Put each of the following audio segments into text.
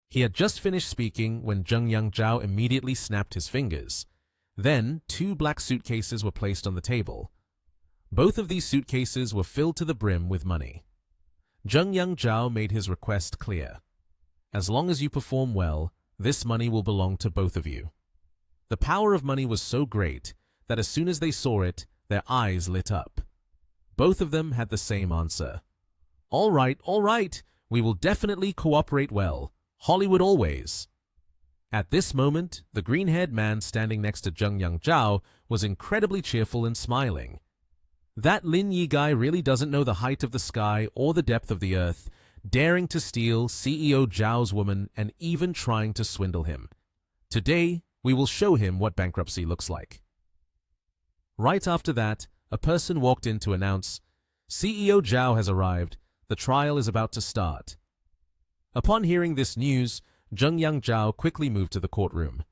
He had just finished speaking when Zheng Zhao immediately snapped his fingers. Then, 2 black suitcases were placed on the table. Both of these suitcases were filled to the brim with money. Zheng Zhao made his request clear. As long as you perform well, this money will belong to both of you. The power of money was so great that as soon as they saw it, their eyes lit up. Both of them had the same answer. All right, we will definitely cooperate well. Hollywood always. At this moment, the green-haired man standing next to Zheng Zhao was incredibly cheerful and smiling. That Lin Yi guy really doesn't know the height of the sky or the depth of the earth, daring to steal CEO Zhao's woman and even trying to swindle him. Today, we will show him what bankruptcy looks like. Right after that, a person walked in to announce, CEO Zhao has arrived. The trial is about to start. Upon hearing this news, Zheng Zhao quickly moved to the courtroom.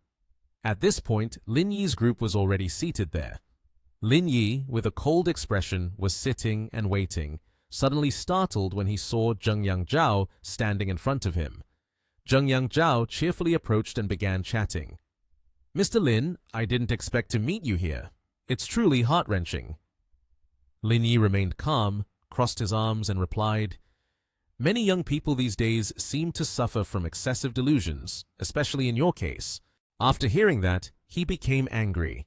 At this point, Lin Yi's group was already seated there. Lin Yi, with a cold expression, was sitting and waiting, suddenly startled when he saw Zheng Zhao standing in front of him. Zheng Zhao cheerfully approached and began chatting. Mr. Lin, I didn't expect to meet you here. It's truly heart-wrenching. Lin Yi remained calm, crossed his arms and replied, Many young people these days seem to suffer from excessive delusions, especially in your case. After hearing that, he became angry.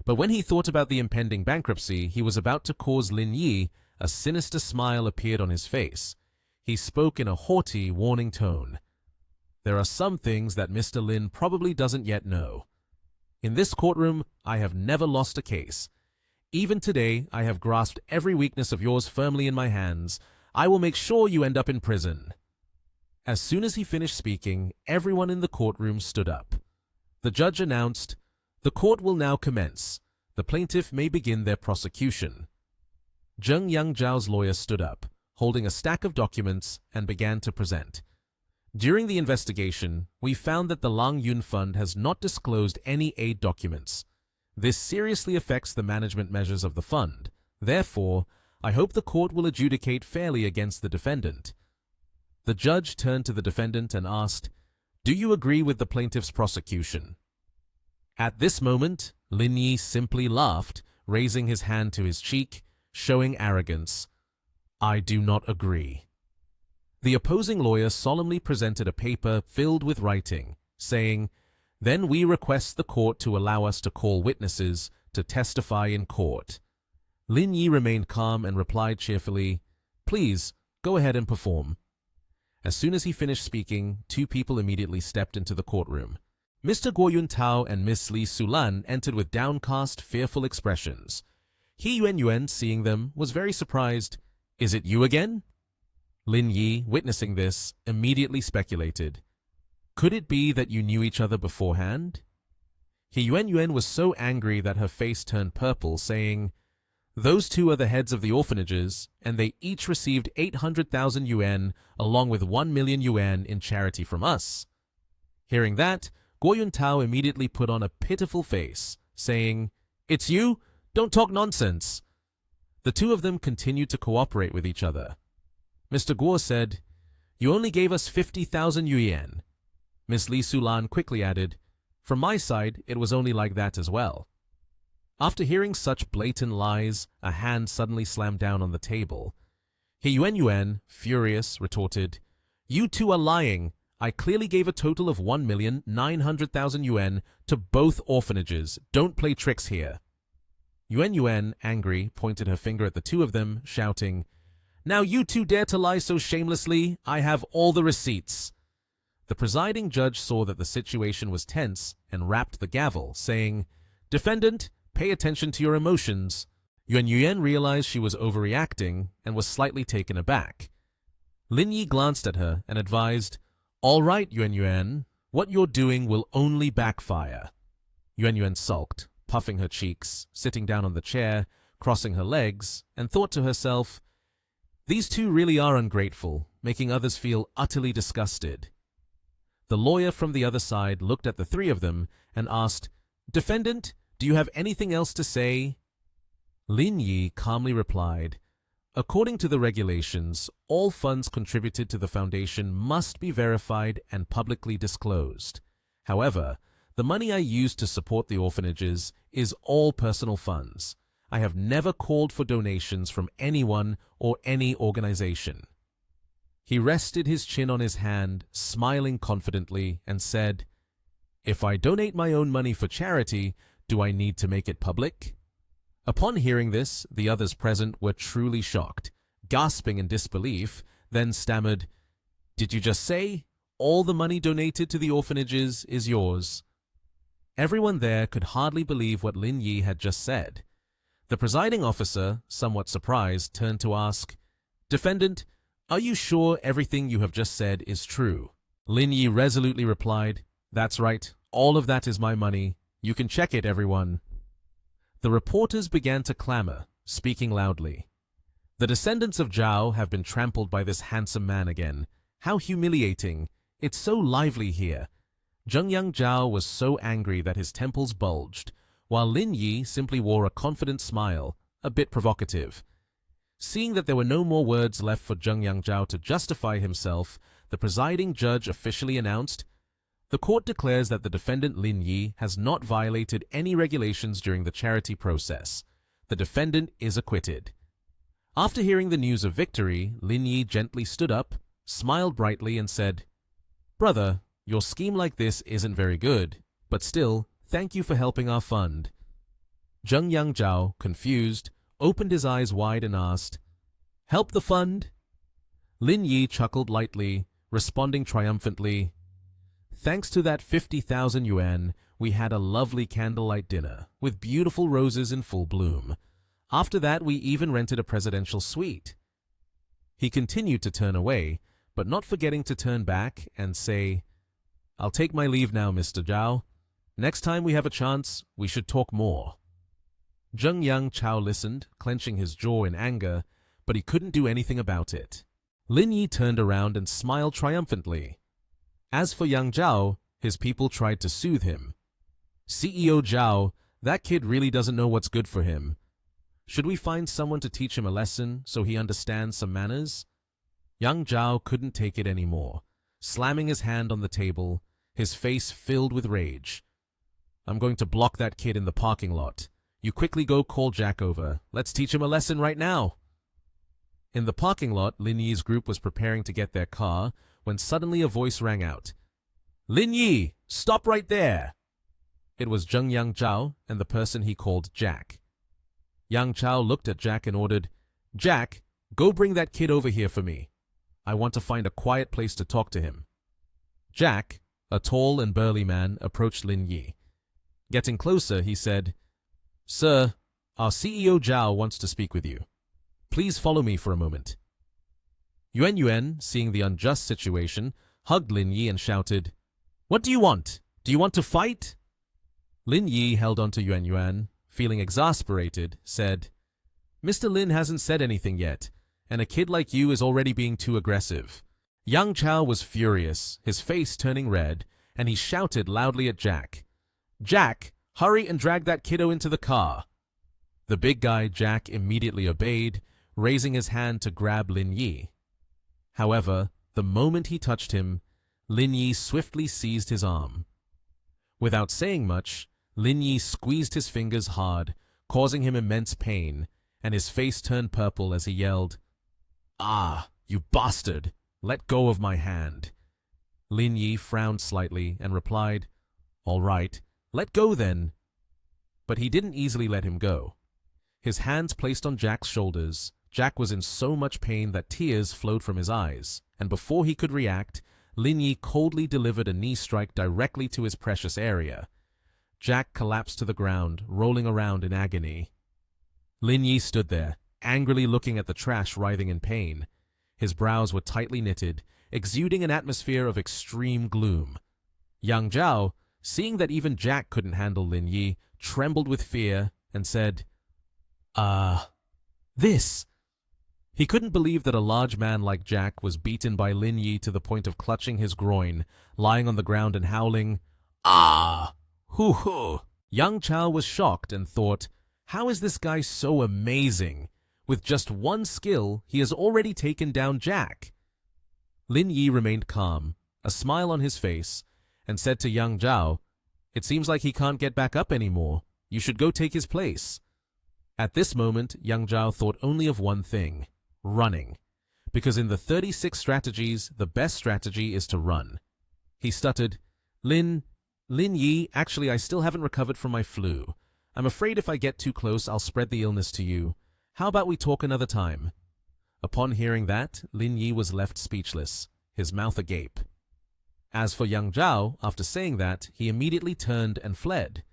But when he thought about the impending bankruptcy he was about to cause Lin Yi, a sinister smile appeared on his face. He spoke in a haughty, warning tone. There are some things that Mr. Lin probably doesn't yet know. In this courtroom, I have never lost a case. Even today, I have grasped every weakness of yours firmly in my hands. I will make sure you end up in prison. As soon as he finished speaking, everyone in the courtroom stood up. The judge announced, The court will now commence. The plaintiff may begin their prosecution. Zheng Zhao's lawyer stood up, holding a stack of documents, and began to present. During the investigation, we found that the Lang Yun Fund has not disclosed any aid documents. This seriously affects the management measures of the fund. Therefore, I hope the court will adjudicate fairly against the defendant. The judge turned to the defendant and asked, Do you agree with the plaintiff's prosecution? At this moment, Lin Yi simply laughed, raising his hand to his cheek, showing arrogance. I do not agree. The opposing lawyer solemnly presented a paper filled with writing, saying, Then we request the court to allow us to call witnesses to testify in court. Lin Yi remained calm and replied cheerfully, Please, go ahead and perform. As soon as he finished speaking, 2 people immediately stepped into the courtroom. Mr. Guo Yuntao and Miss Li Sulan entered with downcast, fearful expressions. He Yuan, seeing them, was very surprised. Is it you again? Lin Yi, witnessing this, immediately speculated. Could it be that you knew each other beforehand? He Yuan was so angry that her face turned purple, saying, Those 2 are the heads of the orphanages, and they each received 800,000 yuan along with 1 million yuan in charity from us. Hearing that, Guo Yuntao immediately put on a pitiful face, saying, It's you? Don't talk nonsense. The 2 of them continued to cooperate with each other. Mr. Guo said, You only gave us 50,000 yuan. Miss Li Sulan quickly added, From my side, it was only like that as well. After hearing such blatant lies, a hand suddenly slammed down on the table. He Yuan, furious, retorted, You 2 are lying. I clearly gave a total of 1,900,000 yuan to both orphanages. Don't play tricks here. Yuan, angry, pointed her finger at the 2 of them, shouting, Now you 2 dare to lie so shamelessly? I have all the receipts. The presiding judge saw that the situation was tense and rapped the gavel, saying, Defendant, pay attention to your emotions. Yuan realized she was overreacting and was slightly taken aback. Lin Yi glanced at her and advised, All right, Yuan, what you're doing will only backfire. Yuan sulked, puffing her cheeks, sitting down on the chair, crossing her legs, and thought to herself, These 2 really are ungrateful, making others feel utterly disgusted. The lawyer from the other side looked at the 3 of them and asked, Defendant, do you have anything else to say? Lin Yi calmly replied, According to the regulations, all funds contributed to the foundation must be verified and publicly disclosed. However, the money I use to support the orphanages is all personal funds. I have never called for donations from anyone or any organization. He rested his chin on his hand, smiling confidently, and said, "If I donate my own money for charity, do I need to make it public?" Upon hearing this, the others present were truly shocked, gasping in disbelief, then stammered, "Did you just say, all the money donated to the orphanages is yours?" Everyone there could hardly believe what Lin Yi had just said. The presiding officer, somewhat surprised, turned to ask, "Defendant, are you sure everything you have just said is true?" Lin Yi resolutely replied, "That's right, all of that is my money. You can check it, everyone." The reporters began to clamor, speaking loudly. "The descendants of Zhao have been trampled by this handsome man again. How humiliating. It's so lively here." Zhengyang Zhao was so angry that his temples bulged, while Lin Yi simply wore a confident smile, a bit provocative. Seeing that there were no more words left for Zhengyang Zhao to justify himself, the presiding judge officially announced, "The court declares that the defendant Lin Yi has not violated any regulations during the charity process. The defendant is acquitted." After hearing the news of victory, Lin Yi gently stood up, smiled brightly, and said, "Brother, your scheme like this isn't very good, but still, thank you for helping our fund." Zhengyang Zhao, confused, opened his eyes wide and asked, "Help the fund?" Lin Yi chuckled lightly, responding triumphantly, "Thanks to that 50,000 yuan, we had a lovely candlelight dinner, with beautiful roses in full bloom. After that, we even rented a presidential suite." He continued to turn away, but not forgetting to turn back and say, "I'll take my leave now, Mr. Zhao. Next time we have a chance, we should talk more." Zhengyang Zhao listened, clenching his jaw in anger, but he couldn't do anything about it. Lin Yi turned around and smiled triumphantly. As for Yang Zhao, his people tried to soothe him. "CEO Zhao, that kid really doesn't know what's good for him. Should we find someone to teach him a lesson so he understands some manners?" Yang Zhao couldn't take it anymore, slamming his hand on the table, his face filled with rage. "I'm going to block that kid in the parking lot. You quickly go call Jack over. Let's teach him a lesson right now." In the parking lot, Lin Yi's group was preparing to get their car when suddenly a voice rang out. "Lin Yi, stop right there!" It was Zhengyang Zhao and the person he called Jack. Yang Zhao looked at Jack and ordered, "Jack, go bring that kid over here for me. I want to find a quiet place to talk to him." Jack, a tall and burly man, approached Lin Yi. Getting closer, he said, "Sir, our CEO Zhao wants to speak with you. Please follow me for a moment." Yuan Yuan, seeing the unjust situation, hugged Lin Yi and shouted, "What do you want? Do you want to fight?" Lin Yi held on to Yuan Yuan, feeling exasperated, said, "Mr. Lin hasn't said anything yet, and a kid like you is already being too aggressive." Yang Zhao was furious, his face turning red, and he shouted loudly at Jack, "Jack, hurry and drag that kiddo into the car." The big guy, Jack, immediately obeyed, raising his hand to grab Lin Yi. However, the moment he touched him, Lin Yi swiftly seized his arm. Without saying much, Lin Yi squeezed his fingers hard, causing him immense pain, and his face turned purple as he yelled, "Ah, you bastard! Let go of my hand." Lin Yi frowned slightly and replied, "All right, let go then." But he didn't easily let him go. His hands placed on Jack's shoulders, Jack was in so much pain that tears flowed from his eyes, and before he could react, Lin Yi coldly delivered a knee strike directly to his precious area. Jack collapsed to the ground, rolling around in agony. Lin Yi stood there, angrily looking at the trash writhing in pain. His brows were tightly knitted, exuding an atmosphere of extreme gloom. Yang Zhao, seeing that even Jack couldn't handle Lin Yi, trembled with fear and said, This." He couldn't believe that a large man like Jack was beaten by Lin Yi to the point of clutching his groin, lying on the ground and howling, "Ah! Hoo-hoo!" Yang Zhao was shocked and thought, how is this guy so amazing? With just one skill, he has already taken down Jack. Lin Yi remained calm, a smile on his face, and said to Yang Zhao, "It seems like he can't get back up anymore. You should go take his place." At this moment, Yang Zhao thought only of one thing: running. Because in the 36 strategies, the best strategy is to run. He stuttered, Lin Yi, actually I still haven't recovered from my flu. I'm afraid if I get too close, I'll spread the illness to you. How about we talk another time?" Upon hearing that, Lin Yi was left speechless, his mouth agape. As for Yang Zhao, after saying that, he immediately turned and fled.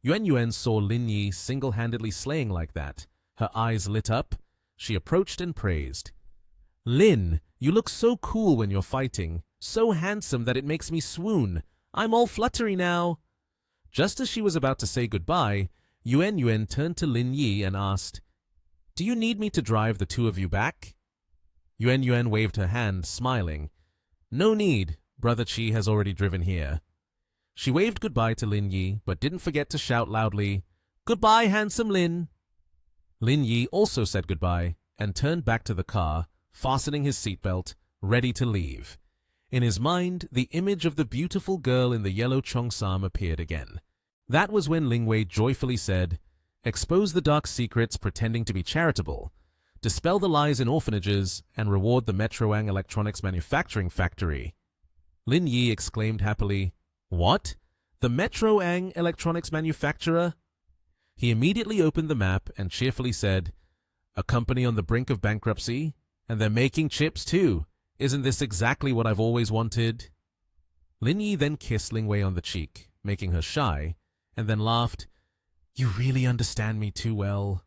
Yuan saw Lin Yi single-handedly slaying like that. Her eyes lit up. She approached and praised. "Lin, you look so cool when you're fighting, so handsome that it makes me swoon. I'm all fluttery now." Just as she was about to say goodbye, Yuan turned to Lin Yi and asked, "Do you need me to drive the two of you back?" Yuan waved her hand, smiling. "No need, Brother Qi has already driven here." She waved goodbye to Lin Yi, but didn't forget to shout loudly, "Goodbye, handsome Lin." Lin Yi also said goodbye and turned back to the car, fastening his seatbelt, ready to leave. In his mind, the image of the beautiful girl in the yellow cheongsam appeared again. That was when Lingwei joyfully said, "Expose the dark secrets pretending to be charitable, dispel the lies in orphanages, and reward the Metroang Electronics Manufacturing Factory." Lin Yi exclaimed happily, "What? The Metroang Electronics Manufacturer?" He immediately opened the map and cheerfully said, "A company on the brink of bankruptcy, and they're making chips too. Isn't this exactly what I've always wanted?" Lin Yi then kissed Lingwei on the cheek, making her shy, and then laughed, "You really understand me too well."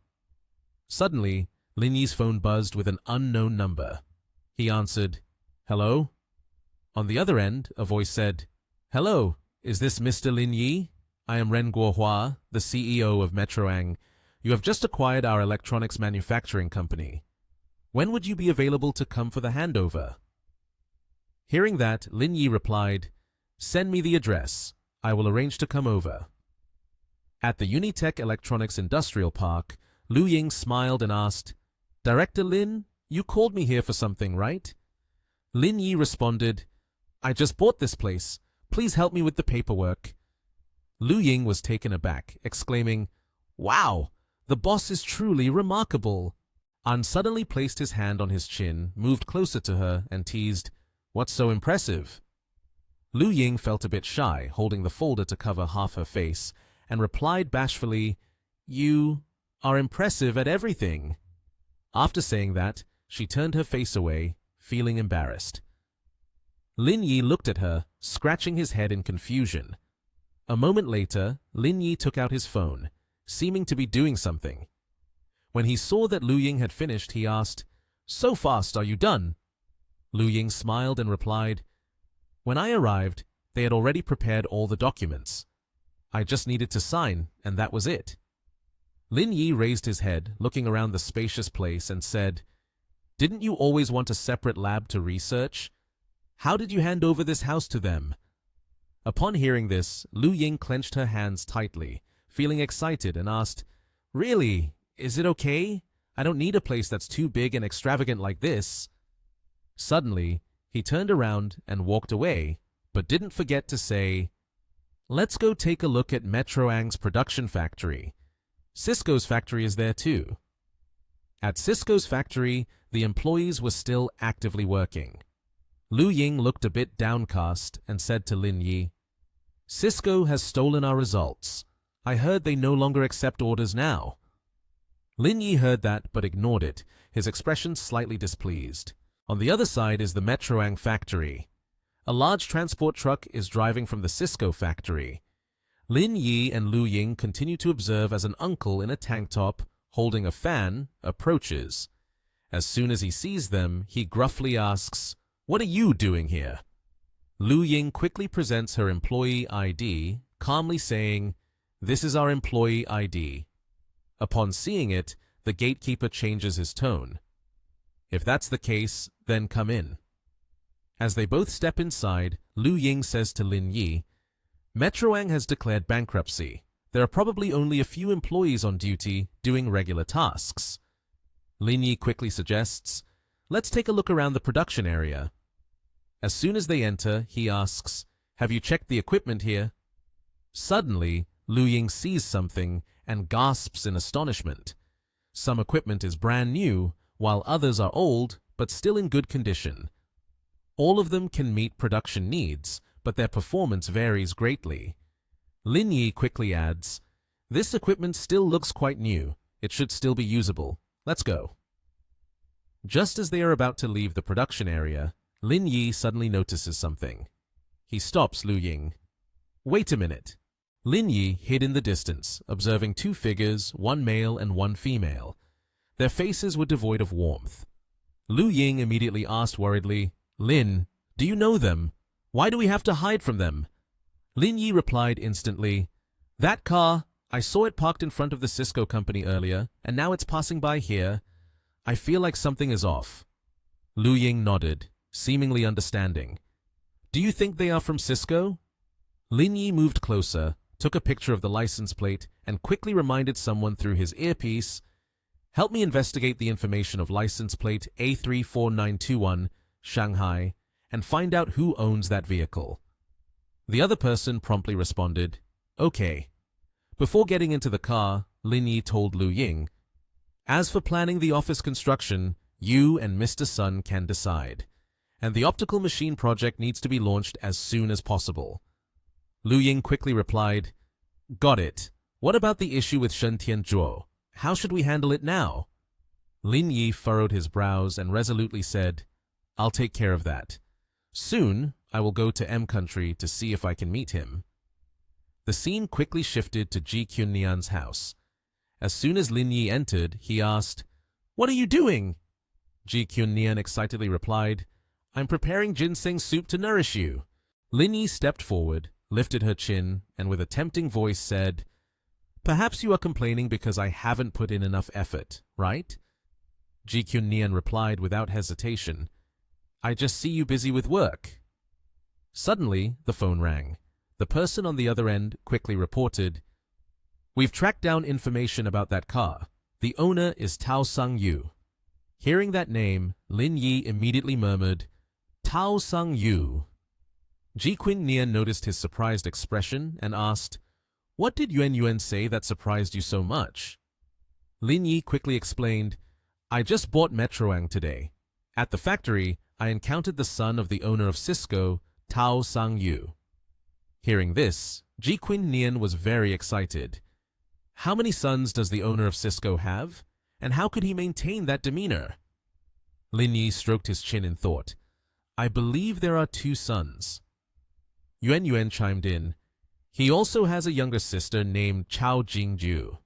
Suddenly, Lin Yi's phone buzzed with an unknown number. He answered, "Hello?" On the other end, a voice said, "Hello, is this Mr. Lin Yi? I am Ren Guohua, the CEO of Metroang. You have just acquired our electronics manufacturing company. When would you be available to come for the handover?" Hearing that, Lin Yi replied, "Send me the address. I will arrange to come over." At the Unitech Electronics Industrial Park, Lu Ying smiled and asked, "Director Lin, you called me here for something, right?" Lin Yi responded, "I just bought this place. Please help me with the paperwork." Lu Ying was taken aback, exclaiming, "Wow, the boss is truly remarkable." An suddenly placed his hand on his chin, moved closer to her, and teased, "What's so impressive?" Lu Ying felt a bit shy, holding the folder to cover half her face, and replied bashfully, "You are impressive at everything." After saying that, she turned her face away, feeling embarrassed. Lin Yi looked at her, scratching his head in confusion. A moment later, Lin Yi took out his phone, seeming to be doing something. When he saw that Lu Ying had finished, he asked, "So fast, are you done?" Lu Ying smiled and replied, "When I arrived, they had already prepared all the documents. I just needed to sign, and that was it." Lin Yi raised his head, looking around the spacious place, and said, "Didn't you always want a separate lab to research? How did you hand over this house to them?" Upon hearing this, Lu Ying clenched her hands tightly, feeling excited, and asked, "Really? Is it okay? I don't need a place that's too big and extravagant like this." Suddenly, he turned around and walked away, but didn't forget to say, "Let's go take a look at Metroang's production factory. Cisco's factory is there too." At Cisco's factory, the employees were still actively working. Lu Ying looked a bit downcast and said to Lin Yi, "Cisco has stolen our results. I heard they no longer accept orders now." Lin Yi heard that but ignored it, his expression slightly displeased. On the other side is the Metroang factory. A large transport truck is driving from the Cisco factory. Lin Yi and Lu Ying continue to observe as an uncle in a tank top, holding a fan, approaches. As soon as he sees them, he gruffly asks, "What are you doing here?" Lu Ying quickly presents her employee ID, calmly saying, "This is our employee ID." Upon seeing it, the gatekeeper changes his tone. "If that's the case, then come in." As they both step inside, Lu Ying says to Lin Yi, "Metroang has declared bankruptcy. There are probably only a few employees on duty doing regular tasks." Lin Yi quickly suggests, let's take a look around the production area. As soon as they enter, he asks, have you checked the equipment here? Suddenly, Lu Ying sees something and gasps in astonishment. Some equipment is brand new, while others are old but still in good condition. All of them can meet production needs, but their performance varies greatly. Lin Yi quickly adds, this equipment still looks quite new. It should still be usable. Let's go. Just as they are about to leave the production area, Lin Yi suddenly notices something. He stops Lu Ying. Wait a minute. Lin Yi hid in the distance, observing two figures, one male and one female. Their faces were devoid of warmth. Lu Ying immediately asked worriedly, Lin, do you know them? Why do we have to hide from them? Lin Yi replied instantly, that car, I saw it parked in front of the Cisco company earlier, and now it's passing by here. I feel like something is off. Lu Ying nodded, seemingly understanding. Do you think they are from Cisco? Lin Yi moved closer, took a picture of the license plate, and quickly reminded someone through his earpiece, help me investigate the information of license plate A34921, Shanghai, and find out who owns that vehicle. The other person promptly responded, okay. Before getting into the car, Lin Yi told Lu Ying, as for planning the office construction, you and Mr. Sun can decide, and the optical machine project needs to be launched as soon as possible. Lu Ying quickly replied, got it. What about the issue with Shen Tianzhuo? How should we handle it now? Lin Yi furrowed his brows and resolutely said, I'll take care of that. Soon, I will go to M country to see if I can meet him. The scene quickly shifted to Ji Qunnian's house. As soon as Lin Yi entered, he asked, what are you doing? Ji Qunnian excitedly replied, I'm preparing ginseng soup to nourish you. Lin Yi stepped forward, lifted her chin, and with a tempting voice said, perhaps you are complaining because I haven't put in enough effort, right? Ji Qunnian replied without hesitation, I just see you busy with work. Suddenly, the phone rang. The person on the other end quickly reported, we've tracked down information about that car. The owner is Tao Sang Yu. Hearing that name, Lin Yi immediately murmured, Tao Sang Yu. Ji Qunnian noticed his surprised expression and asked, what did Yuan say that surprised you so much? Lin Yi quickly explained, I just bought Metroang today. At the factory, I encountered the son of the owner of Cisco, Tao Sang Yu. Hearing this, Ji Qunnian was very excited. How many sons does the owner of Cisco have? And how could he maintain that demeanor? Lin Yi stroked his chin in thought. I believe there are 2 sons. Yuan chimed in. He also has a younger sister named Chao Jingju.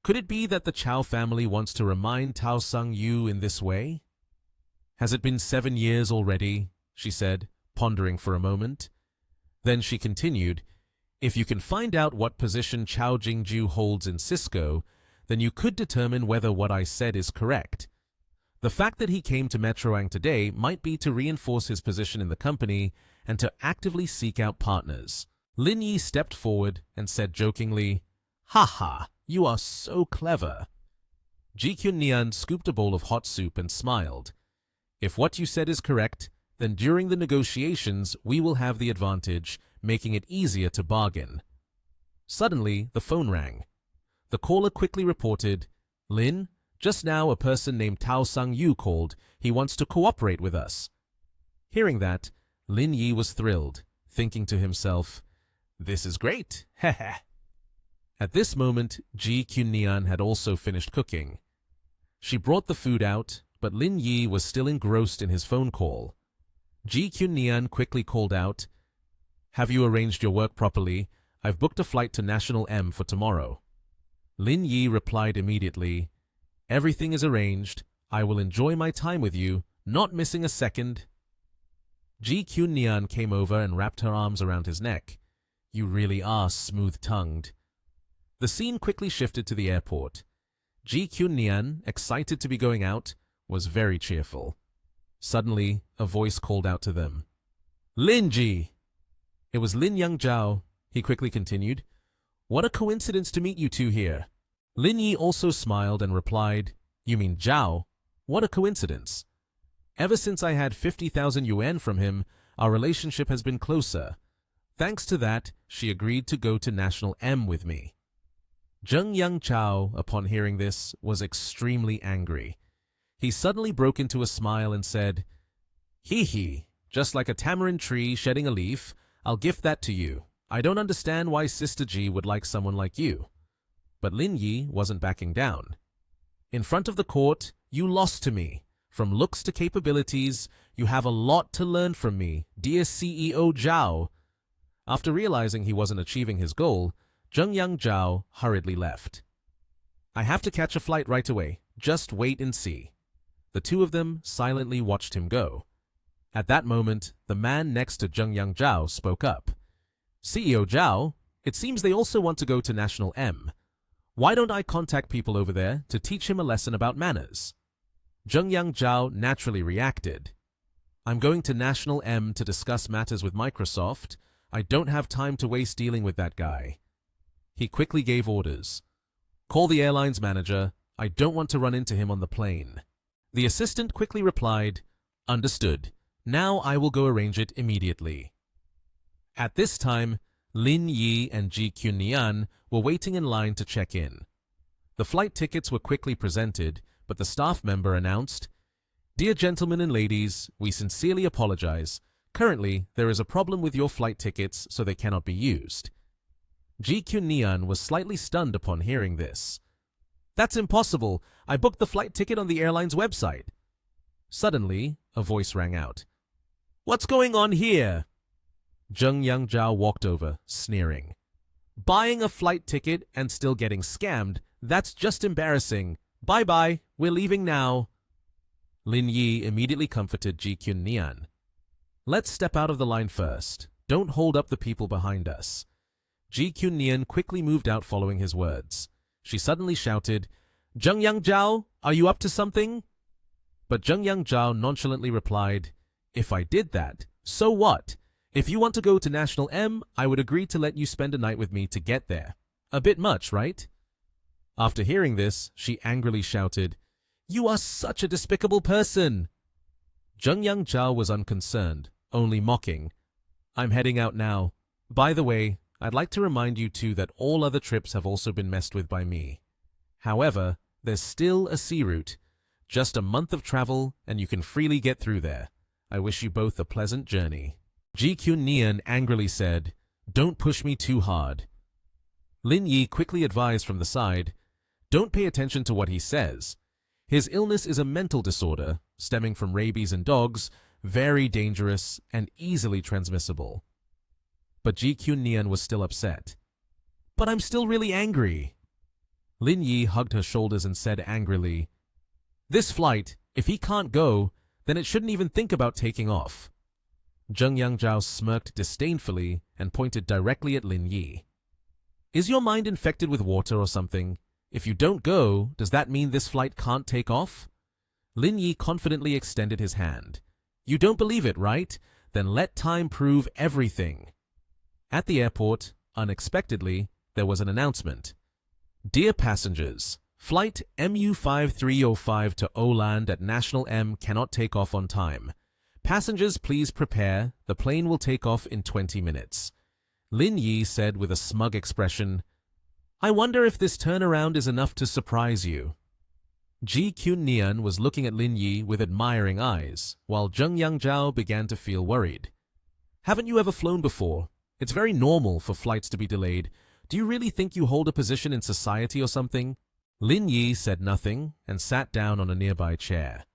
Could it be that the Chao family wants to remind Tao Sang Yu in this way? Has it been 7 years already? She said, pondering for a moment. Then she continued, if you can find out what position Chao Jingju holds in Cisco, then you could determine whether what I said is correct. The fact that he came to Metroang today might be to reinforce his position in the company and to actively seek out partners. Lin Yi stepped forward and said jokingly, ha ha, you are so clever. Ji Qunnian scooped a bowl of hot soup and smiled. If what you said is correct, then during the negotiations we will have the advantage, making it easier to bargain. Suddenly, the phone rang. The caller quickly reported, Lin, just now a person named Tao Sang Yu called. He wants to cooperate with us. Hearing that, Lin Yi was thrilled, thinking to himself, this is great, heh. At this moment, Ji Qunnian had also finished cooking. She brought the food out, but Lin Yi was still engrossed in his phone call. Ji Qunnian quickly called out, have you arranged your work properly? I've booked a flight to National M for tomorrow. Lin Yi replied immediately, everything is arranged. I will enjoy my time with you, not missing a second. Ji Qunnian came over and wrapped her arms around his neck. You really are smooth-tongued. The scene quickly shifted to the airport. Ji Qunnian, excited to be going out, was very cheerful. Suddenly, a voice called out to them. Lin Ji! It was Lin Yangzhao, he quickly continued. What a coincidence to meet you two here. Lin Yi also smiled and replied, You mean Zhao? What a coincidence. Ever since I had 50,000 yuan from him, our relationship has been closer. Thanks to that, she agreed to go to National M with me. Zheng Yangzhao, upon hearing this, was extremely angry. He suddenly broke into a smile and said, "Hee hee, just like a tamarind tree shedding a leaf, I'll gift that to you. I don't understand why Sister Ji would like someone like you." But Lin Yi wasn't backing down. "In front of the court, you lost to me. From looks to capabilities, you have a lot to learn from me, dear CEO Zhao." After realizing he wasn't achieving his goal, Zheng Yangzhao hurriedly left. "I have to catch a flight right away. Just wait and see." The two of them silently watched him go. At that moment, the man next to Zheng Yangzhao spoke up. "CEO Zhao, it seems they also want to go to National M. Why don't I contact people over there to teach him a lesson about manners?" Zheng Yangzhao naturally reacted. "I'm going to National M to discuss matters with Microsoft. I don't have time to waste dealing with that guy." He quickly gave orders. "Call the airline's manager. I don't want to run into him on the plane." The assistant quickly replied, "Understood. Now I will go arrange it immediately." At this time, Lin Yi and Ji Qunnian were waiting in line to check in. The flight tickets were quickly presented, but the staff member announced, "Dear gentlemen and ladies, we sincerely apologize. Currently, there is a problem with your flight tickets, so they cannot be used." Ji Qunnian was slightly stunned upon hearing this. "That's impossible. I booked the flight ticket on the airline's website." Suddenly, a voice rang out. "What's going on here?" Zheng Yangzhao walked over, sneering. "Buying a flight ticket and still getting scammed, that's just embarrassing. Bye-bye, we're leaving now." Lin Yi immediately comforted Ji Qunnian. "Let's step out of the line first. Don't hold up the people behind us." Ji Qunnian quickly moved out following his words. She suddenly shouted, "Zheng Yangzhao, are you up to something?" But Zheng Yangzhao nonchalantly replied, "If I did that, so what? If you want to go to National M, I would agree to let you spend a night with me to get there. A bit much, right?" After hearing this, she angrily shouted, "You are such a despicable person!" Zheng Yangzhao was unconcerned, only mocking, "I'm heading out now. By the way, I'd like to remind you too that all other trips have also been messed with by me. However, there's still a sea route. Just a month of travel, and you can freely get through there. I wish you both a pleasant journey." Ji Qunnian angrily said, "Don't push me too hard." Lin Yi quickly advised from the side, "Don't pay attention to what he says. His illness is a mental disorder, stemming from rabies in dogs, very dangerous and easily transmissible." But Ji Qunnian was still upset. "But I'm still really angry." Lin Yi hugged her shoulders and said angrily, "This flight, if he can't go, then it shouldn't even think about taking off." Zheng Yangzhao smirked disdainfully and pointed directly at Lin Yi. "Is your mind infected with water or something? If you don't go, does that mean this flight can't take off?" Lin Yi confidently extended his hand. "You don't believe it, right? Then let time prove everything." At the airport, unexpectedly, there was an announcement. "Dear passengers, Flight MU5305 to Oland at National M cannot take off on time. Passengers, please prepare. The plane will take off in 20 minutes. Lin Yi said with a smug expression, "I wonder if this turnaround is enough to surprise you." Ji Qunnian was looking at Lin Yi with admiring eyes, while Zheng Yangzhao began to feel worried. "Haven't you ever flown before? It's very normal for flights to be delayed. Do you really think you hold a position in society or something?" Lin Yi said nothing and sat down on a nearby chair.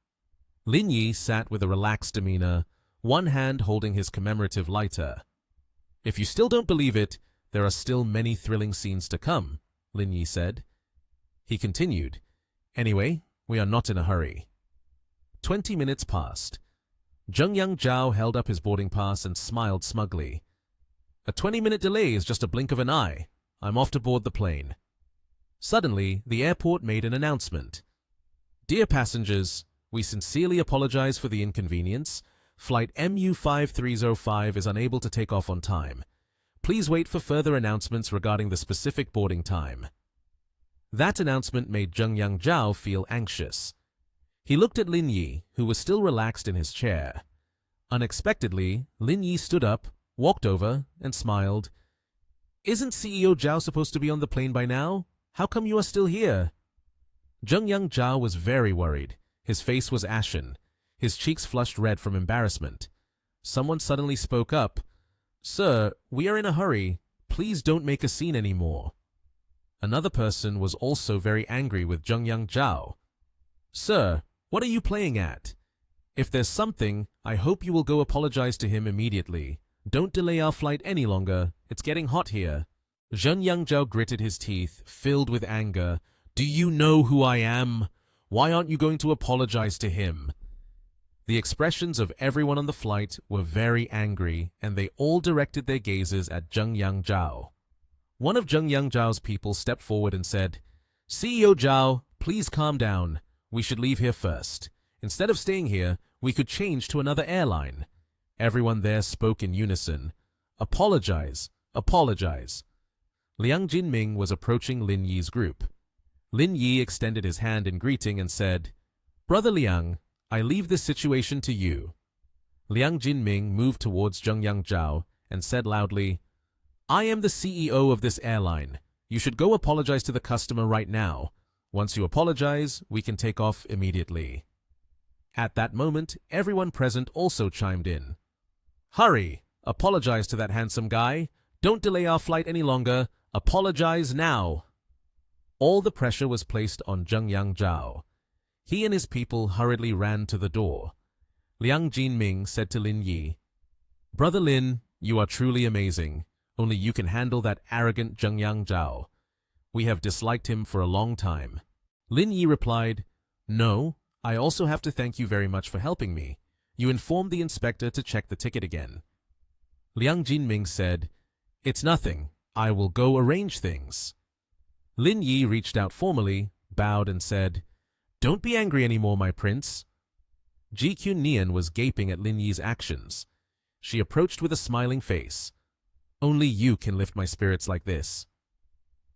Lin Yi sat with a relaxed demeanor, one hand holding his commemorative lighter. "If you still don't believe it, there are still many thrilling scenes to come," Lin Yi said. He continued, "Anyway, we are not in a hurry." 20 minutes passed. Zheng Yangzhao held up his boarding pass and smiled smugly. "A 20-minute delay is just a blink of an eye. I'm off to board the plane." Suddenly, the airport made an announcement. "Dear passengers, we sincerely apologize for the inconvenience. Flight MU5305 is unable to take off on time. Please wait for further announcements regarding the specific boarding time." That announcement made Zhengyang Zhao feel anxious. He looked at Lin Yi, who was still relaxed in his chair. Unexpectedly, Lin Yi stood up, walked over, and smiled. "Isn't CEO Zhao supposed to be on the plane by now? How come you are still here?" Zhengyang Zhao was very worried. His face was ashen. His cheeks flushed red from embarrassment. Someone suddenly spoke up. "Sir, we are in a hurry. Please don't make a scene anymore." Another person was also very angry with Zhengyang Zhao. "Sir, what are you playing at? If there's something, I hope you will go apologize to him immediately. Don't delay our flight any longer. It's getting hot here." Zhengyang Zhao gritted his teeth, filled with anger. "Do you know who I am? Why aren't you going to apologize to him?" The expressions of everyone on the flight were very angry, and they all directed their gazes at Zhengyang Zhao. One of Zhengyang Zhao's people stepped forward and said, "CEO Zhao, please calm down. We should leave here first. Instead of staying here, we could change to another airline." Everyone there spoke in unison. "Apologize, apologize." Liang Jinming was approaching Lin Yi's group. Lin Yi extended his hand in greeting and said, "Brother Liang, I leave this situation to you." Liang Jinming moved towards Zhengyang Zhao and said loudly, "I am the CEO of this airline. You should go apologize to the customer right now. Once you apologize, we can take off immediately." At that moment, everyone present also chimed in. "Hurry! Apologize to that handsome guy. Don't delay our flight any longer. Apologize now." All the pressure was placed on Zhengyang Zhao. He and his people hurriedly ran to the door. Liang Jinming said to Lin Yi, "Brother Lin, you are truly amazing. Only you can handle that arrogant Zhengyang Zhao. We have disliked him for a long time." Lin Yi replied, "No, I also have to thank you very much for helping me. You informed the inspector to check the ticket again." Liang Jinming said, "It's nothing. I will go arrange things." Lin Yi reached out formally, bowed and said, "Don't be angry anymore, my prince." GQ Nian was gaping at Lin Yi's actions. She approached with a smiling face. "Only you can lift my spirits like this."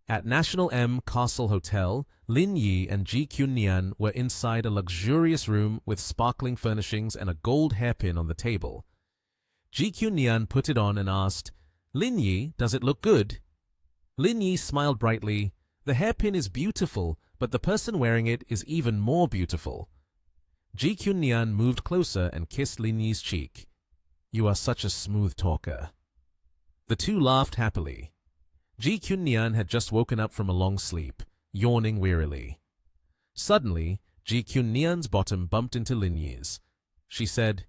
At National M Castle Hotel, Lin Yi and GQ Nian were inside a luxurious room with sparkling furnishings and a gold hairpin on the table. GQ Nian put it on and asked, "Lin Yi, does it look good?" Lin Yi smiled brightly. "The hairpin is beautiful, but the person wearing it is even more beautiful." GQ Nian moved closer and kissed Lin Yi's cheek. "You are such a smooth talker." The two laughed happily. GQ Nian had just woken up from a long sleep, yawning wearily. Suddenly, GQ Nian's bottom bumped into Lin Yi's. She said,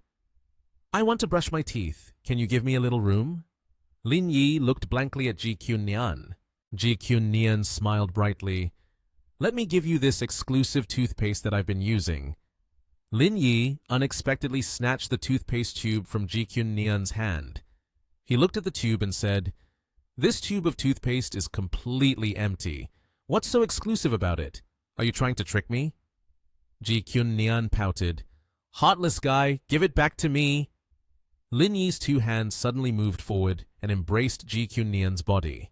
"I want to brush my teeth. Can you give me a little room?" Lin Yi looked blankly at GQ Nian. GQ Nian smiled brightly. "Let me give you this exclusive toothpaste that I've been using." Lin Yi unexpectedly snatched the toothpaste tube from GQ Nian's hand. He looked at the tube and said, "This tube of toothpaste is completely empty. What's so exclusive about it? Are you trying to trick me?" GQ Nian pouted. "Heartless guy, give it back to me." Lin Yi's two hands suddenly moved forward and embraced GQ Nian's body.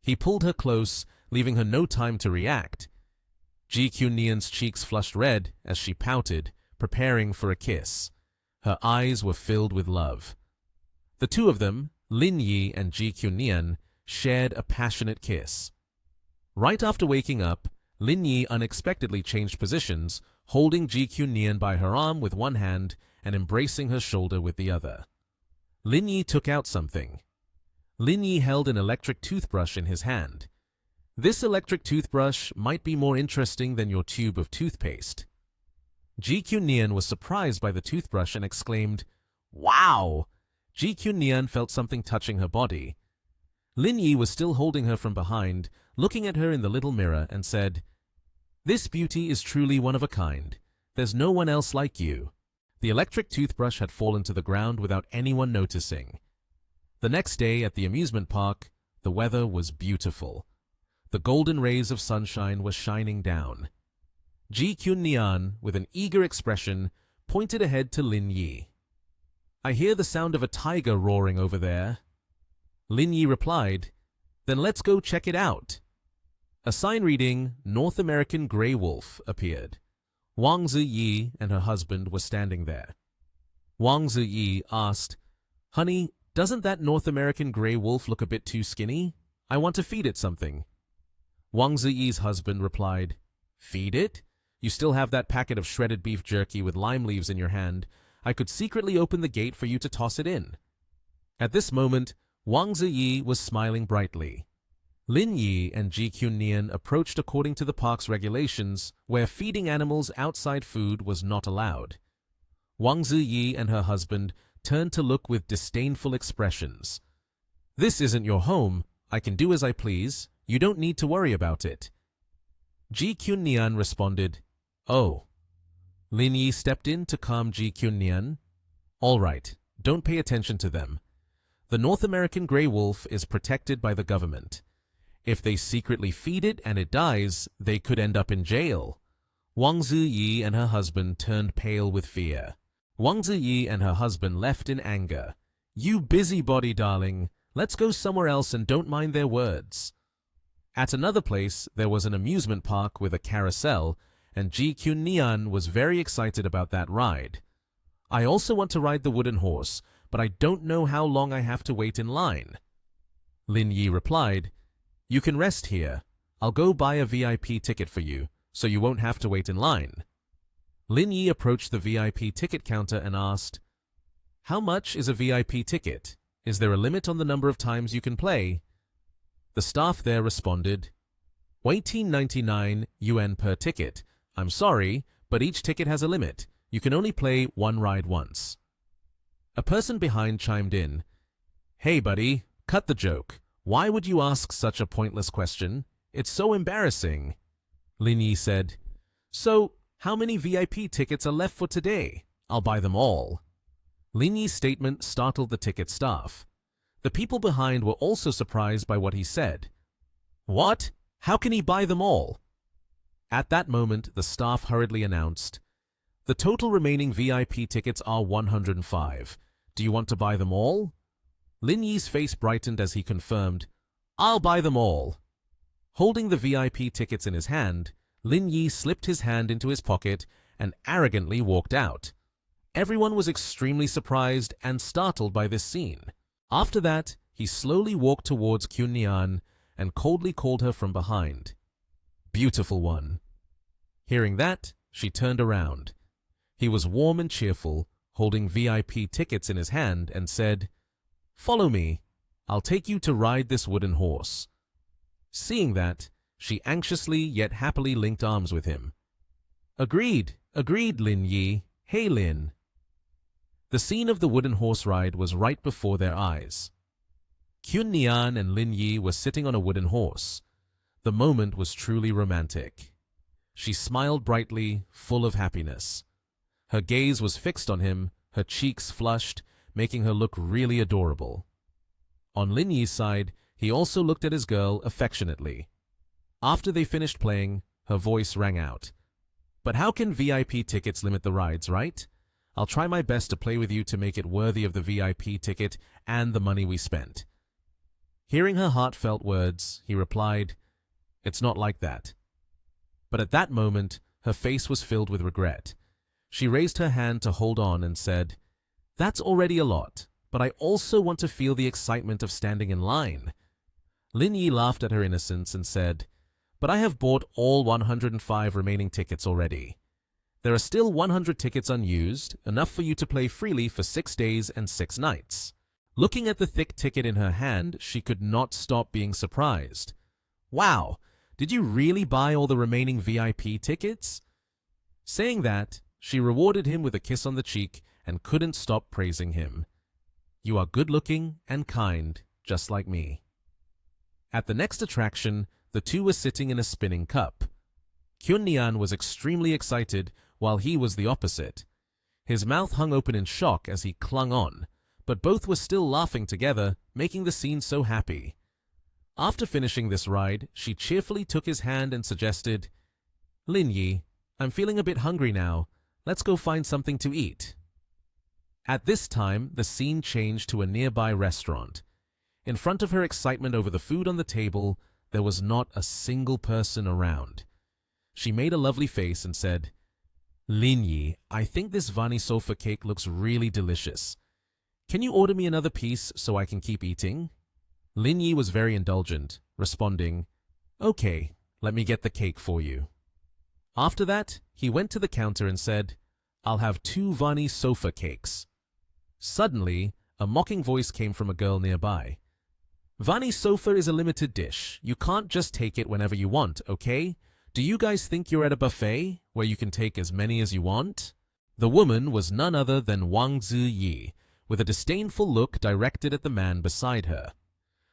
He pulled her close, leaving her no time to react. GQ Nian's cheeks flushed red as she pouted, preparing for a kiss. Her eyes were filled with love. The two of them, Lin Yi and GQ Nian, shared a passionate kiss. Right after waking up, Lin Yi unexpectedly changed positions, holding GQ Nian by her arm with one hand and embracing her shoulder with the other. Lin Yi took out something. Lin Yi held an electric toothbrush in his hand. "This electric toothbrush might be more interesting than your tube of toothpaste." GQ Nian was surprised by the toothbrush and exclaimed, "Wow!" GQ Nian felt something touching her body. Lin Yi was still holding her from behind, looking at her in the little mirror, and said, "This beauty is truly one of a kind. There's no one else like you." The electric toothbrush had fallen to the ground without anyone noticing. The next day at the amusement park, the weather was beautiful. The golden rays of sunshine were shining down. GQ Nian, with an eager expression, pointed ahead to Lin Yi. "I hear the sound of a tiger roaring over there." Lin Yi replied, "Then let's go check it out." A sign reading North American Grey Wolf appeared. Wang Ziyi and her husband were standing there. Wang Ziyi asked, "Honey, doesn't that North American Grey Wolf look a bit too skinny? I want to feed it something." Wang Ziyi's husband replied, "Feed it? You still have that packet of shredded beef jerky with lime leaves in your hand. I could secretly open the gate for you to toss it in." At this moment, Wang Ziyi was smiling brightly. Lin Yi and Ji Kyun-nian approached according to the park's regulations, where feeding animals outside food was not allowed. Wang Ziyi and her husband turned to look with disdainful expressions. "This isn't your home. I can do as I please. You don't need to worry about it." Ji Kyun-nian responded, "Oh." Lin Yi stepped in to calm Ji Kyun-nian. "All right, don't pay attention to them. The North American Grey Wolf is protected by the government. If they secretly feed it and it dies, they could end up in jail." Wang Ziyi and her husband turned pale with fear. Wang Ziyi and her husband left in anger. "You busybody, darling. Let's go somewhere else and don't mind their words." At another place, there was an amusement park with a carousel, and Ji Kyun-nian was very excited about that ride. "I also want to ride the wooden horse, but I don't know how long I have to wait in line." Lin Yi replied, "You can rest here. I'll go buy a VIP ticket for you, so you won't have to wait in line." Lin Yi approached the VIP ticket counter and asked, "How much is a VIP ticket? Is there a limit on the number of times you can play?" The staff there responded, 1899 yuan per ticket. I'm sorry, but each ticket has a limit. You can only play one ride once. A person behind chimed in, "Hey buddy, cut the joke. Why would you ask such a pointless question? It's so embarrassing." Lin Yi said, "So, how many VIP tickets are left for today? I'll buy them all." Lin Yi's statement startled the ticket staff. The people behind were also surprised by what he said. "What? How can he buy them all?" At that moment, the staff hurriedly announced, "The total remaining VIP tickets are 105. Do you want to buy them all?" Lin Yi's face brightened as he confirmed, "I'll buy them all." Holding the VIP tickets in his hand, Lin Yi slipped his hand into his pocket and arrogantly walked out. Everyone was extremely surprised and startled by this scene. After that, he slowly walked towards Kyun-nian and coldly called her from behind, "Beautiful one." Hearing that, she turned around. He was warm and cheerful, holding VIP tickets in his hand, and said, "Follow me. I'll take you to ride this wooden horse." Seeing that, she anxiously yet happily linked arms with him. "Agreed, agreed, Lin Yi. Hey, Lin." The scene of the wooden horse ride was right before their eyes. Kyun-nian and Lin Yi were sitting on a wooden horse. The moment was truly romantic. She smiled brightly, full of happiness. Her gaze was fixed on him, her cheeks flushed, making her look really adorable. On Lin Yi's side, he also looked at his girl affectionately. After they finished playing, her voice rang out. "But how can VIP tickets limit the rides, right? I'll try my best to play with you to make it worthy of the VIP ticket and the money we spent." Hearing her heartfelt words, he replied, "It's not like that." But at that moment, her face was filled with regret. She raised her hand to hold on and said, "That's already a lot, but I also want to feel the excitement of standing in line." Lin Yi laughed at her innocence and said, "But I have bought all 105 remaining tickets already. There are still 100 tickets unused, enough for you to play freely for 6 days and 6 nights. Looking at the thick ticket in her hand, she could not stop being surprised. "Wow, did you really buy all the remaining VIP tickets?" Saying that, she rewarded him with a kiss on the cheek and couldn't stop praising him. "You are good-looking and kind, just like me." At the next attraction, the two were sitting in a spinning cup. Kyun-nian was extremely excited, while he was the opposite. His mouth hung open in shock as he clung on, but both were still laughing together, making the scene so happy. After finishing this ride, she cheerfully took his hand and suggested, "Lin Yi, I'm feeling a bit hungry now. Let's go find something to eat." At this time, the scene changed to a nearby restaurant. In front of her excitement over the food on the table, there was not a single person around. She made a lovely face and said, "Lin Yi, I think this Vani sofa cake looks really delicious. Can you order me another piece so I can keep eating?" Lin Yi was very indulgent, responding, "Okay, let me get the cake for you." After that, he went to the counter and said, "I'll have 2 Vani sofa cakes." Suddenly, a mocking voice came from a girl nearby. "Vani sofa is a limited dish. You can't just take it whenever you want, okay? Do you guys think you're at a buffet where you can take as many as you want?" The woman was none other than Wang Ziyi, with a disdainful look directed at the man beside her.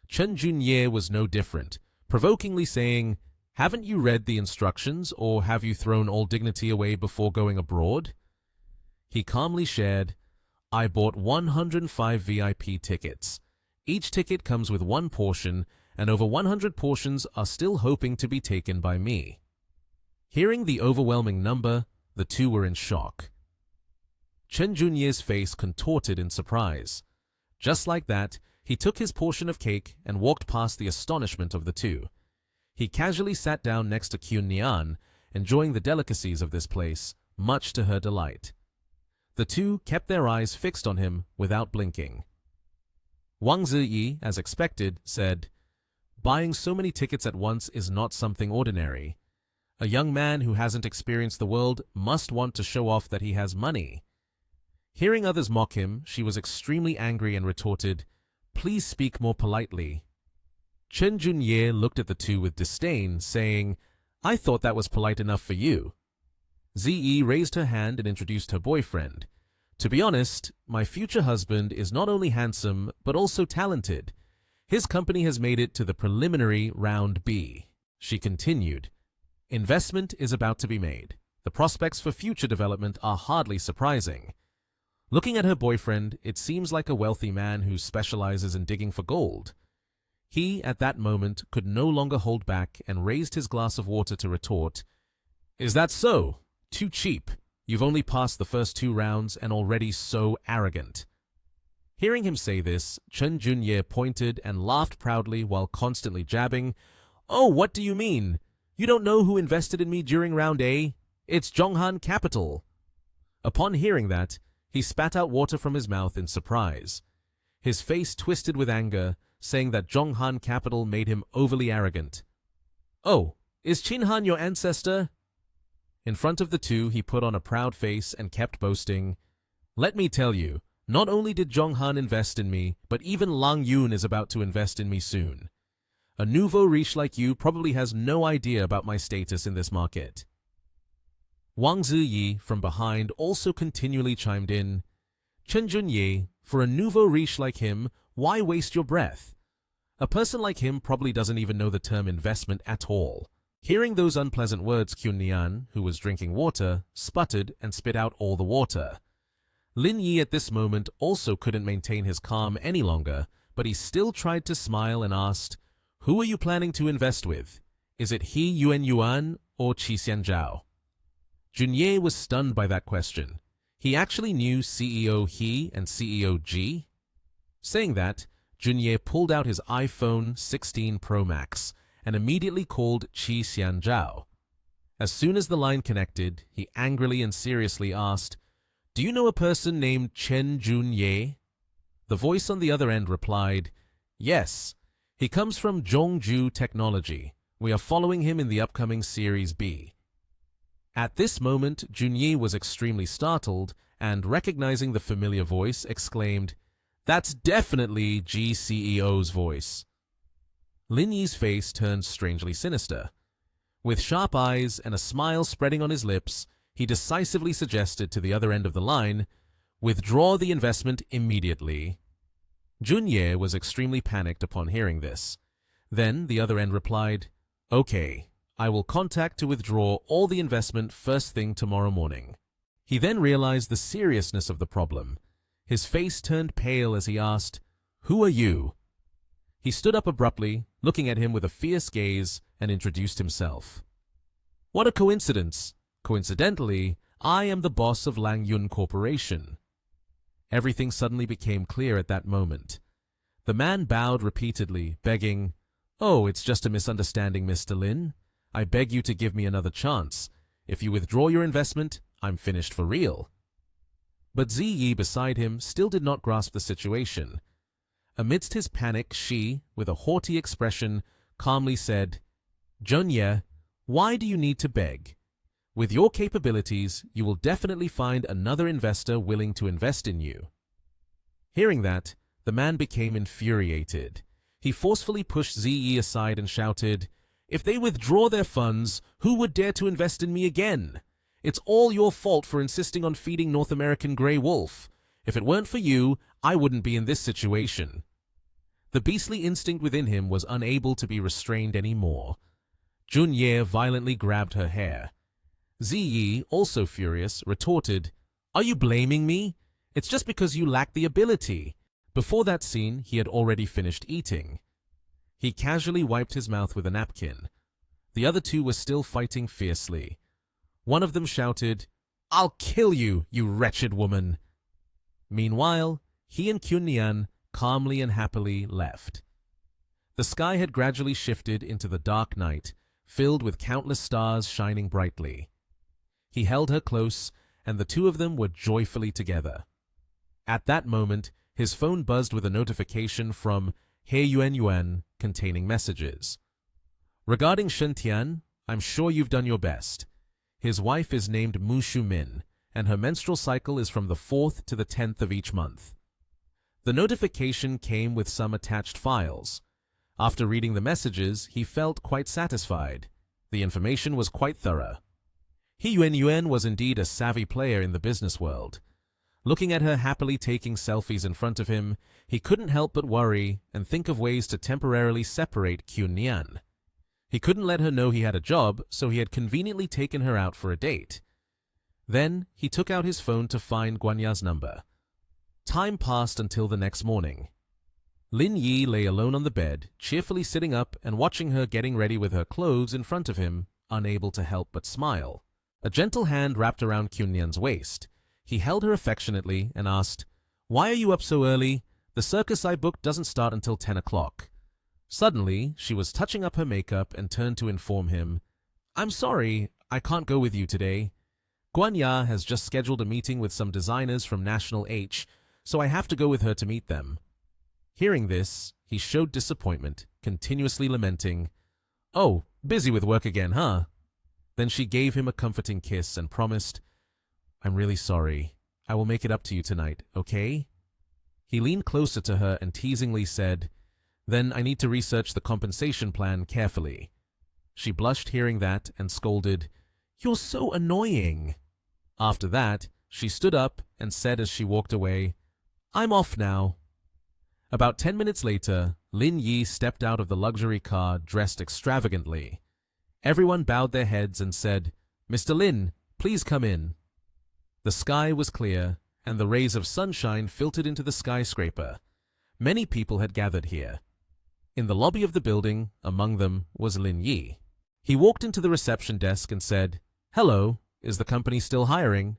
Chen Junye was no different, provokingly saying, "Haven't you read the instructions, or have you thrown all dignity away before going abroad?" He calmly shared, "I bought 105 VIP tickets. Each ticket comes with 1 portion, and over 100 portions are still hoping to be taken by me." Hearing the overwhelming number, the two were in shock. Chen Junye's face contorted in surprise. Just like that, he took his portion of cake and walked past the astonishment of the two. He casually sat down next to Kyun Nian, enjoying the delicacies of this place, much to her delight. The two kept their eyes fixed on him without blinking. Wang Ziyi, as expected, said, "Buying so many tickets at once is not something ordinary. A young man who hasn't experienced the world must want to show off that he has money." Hearing others mock him, she was extremely angry and retorted, "Please speak more politely." Chen Junye looked at the two with disdain, saying, "I thought that was polite enough for you." Ziyi raised her hand and introduced her boyfriend. "To be honest, my future husband is not only handsome, but also talented. His company has made it to the preliminary round B." She continued, "Investment is about to be made. The prospects for future development are hardly surprising." Looking at her boyfriend, it seems like a wealthy man who specializes in digging for gold. He, at that moment, could no longer hold back and raised his glass of water to retort, "Is that so? Too cheap. You've only passed the first 2 rounds and already so arrogant." Hearing him say this, Chen Junye pointed and laughed proudly while constantly jabbing, "Oh, what do you mean? You don't know who invested in me during round A? It's Zhonghan Capital." Upon hearing that, he spat out water from his mouth in surprise. His face twisted with anger, saying that Zhonghan Capital made him overly arrogant. "Oh, is Qinhan your ancestor?" In front of the two, he put on a proud face and kept boasting, "Let me tell you, not only did Zhonghan invest in me, but even Lang Yun is about to invest in me soon. A nouveau riche like you probably has no idea about my status in this market." Wang Ziyi, from behind, also continually chimed in, "Chen Junye, for a nouveau riche like him, why waste your breath? A person like him probably doesn't even know the term investment at all." Hearing those unpleasant words, Kyun Nian, who was drinking water, sputtered and spit out all the water. Lin Yi at this moment also couldn't maintain his calm any longer, but he still tried to smile and asked, "Who are you planning to invest with? Is it He Yuan Yuan or Qi Xianzhao?" Junye was stunned by that question. He actually knew CEO He and CEO Ji. Saying that, Junye pulled out his iPhone 16 Pro Max and immediately called Qi Xianzhao. As soon as the line connected, he angrily and seriously asked, "Do you know a person named Chen Junye?" The voice on the other end replied, "Yes. He comes from Zhongju Technology. We are following him in the upcoming Series B." At this moment, Junye was extremely startled and, recognizing the familiar voice, exclaimed, "That's definitely GCEO's voice." Lin Yi's face turned strangely sinister. With sharp eyes and a smile spreading on his lips, he decisively suggested to the other end of the line, "Withdraw the investment immediately." Junye was extremely panicked upon hearing this. Then the other end replied, "Okay, I will contact to withdraw all the investment first thing tomorrow morning." He then realized the seriousness of the problem. His face turned pale as he asked, "Who are you?" He stood up abruptly, looking at him with a fierce gaze, and introduced himself. "What a coincidence! Coincidentally, I am the boss of Lang Yun Corporation." Everything suddenly became clear at that moment. The man bowed repeatedly, begging, "Oh, it's just a misunderstanding, Mr. Lin. I beg you to give me another chance. If you withdraw your investment, I'm finished for real." But Ziyi beside him still did not grasp the situation. Amidst his panic, she, with a haughty expression, calmly said, "Junye, why do you need to beg? With your capabilities, you will definitely find another investor willing to invest in you." Hearing that, the man became infuriated. He forcefully pushed Ziyi aside and shouted, "If they withdraw their funds, who would dare to invest in me again? It's all your fault for insisting on feeding North American gray wolf. If it weren't for you, I wouldn't be in this situation." The beastly instinct within him was unable to be restrained anymore. Junye violently grabbed her hair. Ziyi, also furious, retorted, "Are you blaming me? It's just because you lack the ability." Before that scene, he had already finished eating. He casually wiped his mouth with a napkin. The other two were still fighting fiercely. One of them shouted, "I'll kill you, you wretched woman." Meanwhile, he and Kyunyan calmly and happily left. The sky had gradually shifted into the dark night, filled with countless stars shining brightly. He held her close, and the two of them were joyfully together. At that moment, his phone buzzed with a notification from He Yuan containing messages. "Regarding Shentian, I'm sure you've done your best. His wife is named Mu Shumin, and her menstrual cycle is from the 4th to the 10th of each month." The notification came with some attached files. After reading the messages, he felt quite satisfied. The information was quite thorough. He Yuan was indeed a savvy player in the business world. Looking at her happily taking selfies in front of him, he couldn't help but worry and think of ways to temporarily separate Kyunyan. He couldn't let her know he had a job, so he had conveniently taken her out for a date. Then he took out his phone to find Guanya's number. Time passed until the next morning. Lin Yi lay alone on the bed, cheerfully sitting up and watching her getting ready with her clothes in front of him, unable to help but smile. A gentle hand wrapped around Kyunyan's waist. He held her affectionately and asked, "Why are you up so early? The circus I booked doesn't start until 10 o'clock. Suddenly, she was touching up her makeup and turned to inform him, "I'm sorry, I can't go with you today. Guanya has just scheduled a meeting with some designers from National H, so I have to go with her to meet them." Hearing this, he showed disappointment, continuously lamenting, "Oh, busy with work again, huh?" Then she gave him a comforting kiss and promised, "I'm really sorry. I will make it up to you tonight, okay?" He leaned closer to her and teasingly said, "Then I need to research the compensation plan carefully." She blushed hearing that and scolded, "You're so annoying." After that, she stood up and said as she walked away, "I'm off now." About 10 minutes later, Lin Yi stepped out of the luxury car dressed extravagantly. Everyone bowed their heads and said, "Mr. Lin, please come in." The sky was clear, and the rays of sunshine filtered into the skyscraper. Many people had gathered here. In the lobby of the building, among them was Lin Yi. He walked into the reception desk and said, "Hello, is the company still hiring?"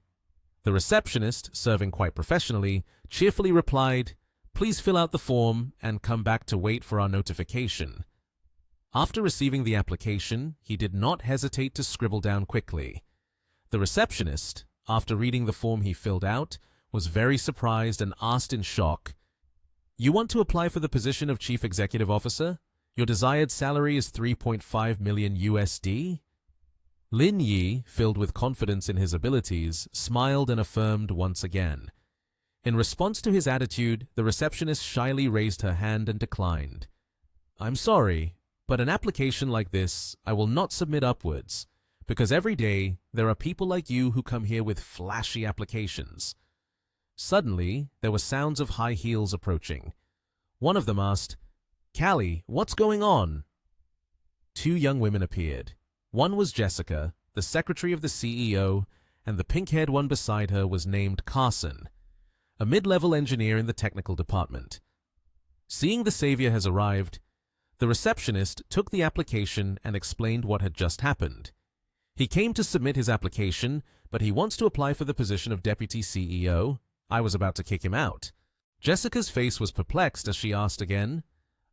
The receptionist, serving quite professionally, cheerfully replied, "Please fill out the form and come back to wait for our notification." After receiving the application, he did not hesitate to scribble down quickly. The receptionist, after reading the form he filled out, was very surprised and asked in shock, "You want to apply for the position of Chief Executive Officer? Your desired salary is 3.5 million USD? Lin Yi, filled with confidence in his abilities, smiled and affirmed once again. In response to his attitude, the receptionist shyly raised her hand and declined. "I'm sorry, but an application like this I will not submit upwards, because every day there are people like you who come here with flashy applications." Suddenly, there were sounds of high heels approaching. One of them asked, "Callie, what's going on?" Two young women appeared. One was Jessica, the secretary of the CEO, and the pink-haired one beside her was named Carson, a mid-level engineer in the technical department. Seeing the savior has arrived, the receptionist took the application and explained what had just happened. He came to submit his application, but he wants to apply for the position of deputy CEO. I was about to kick him out. Jessica's face was perplexed as she asked again,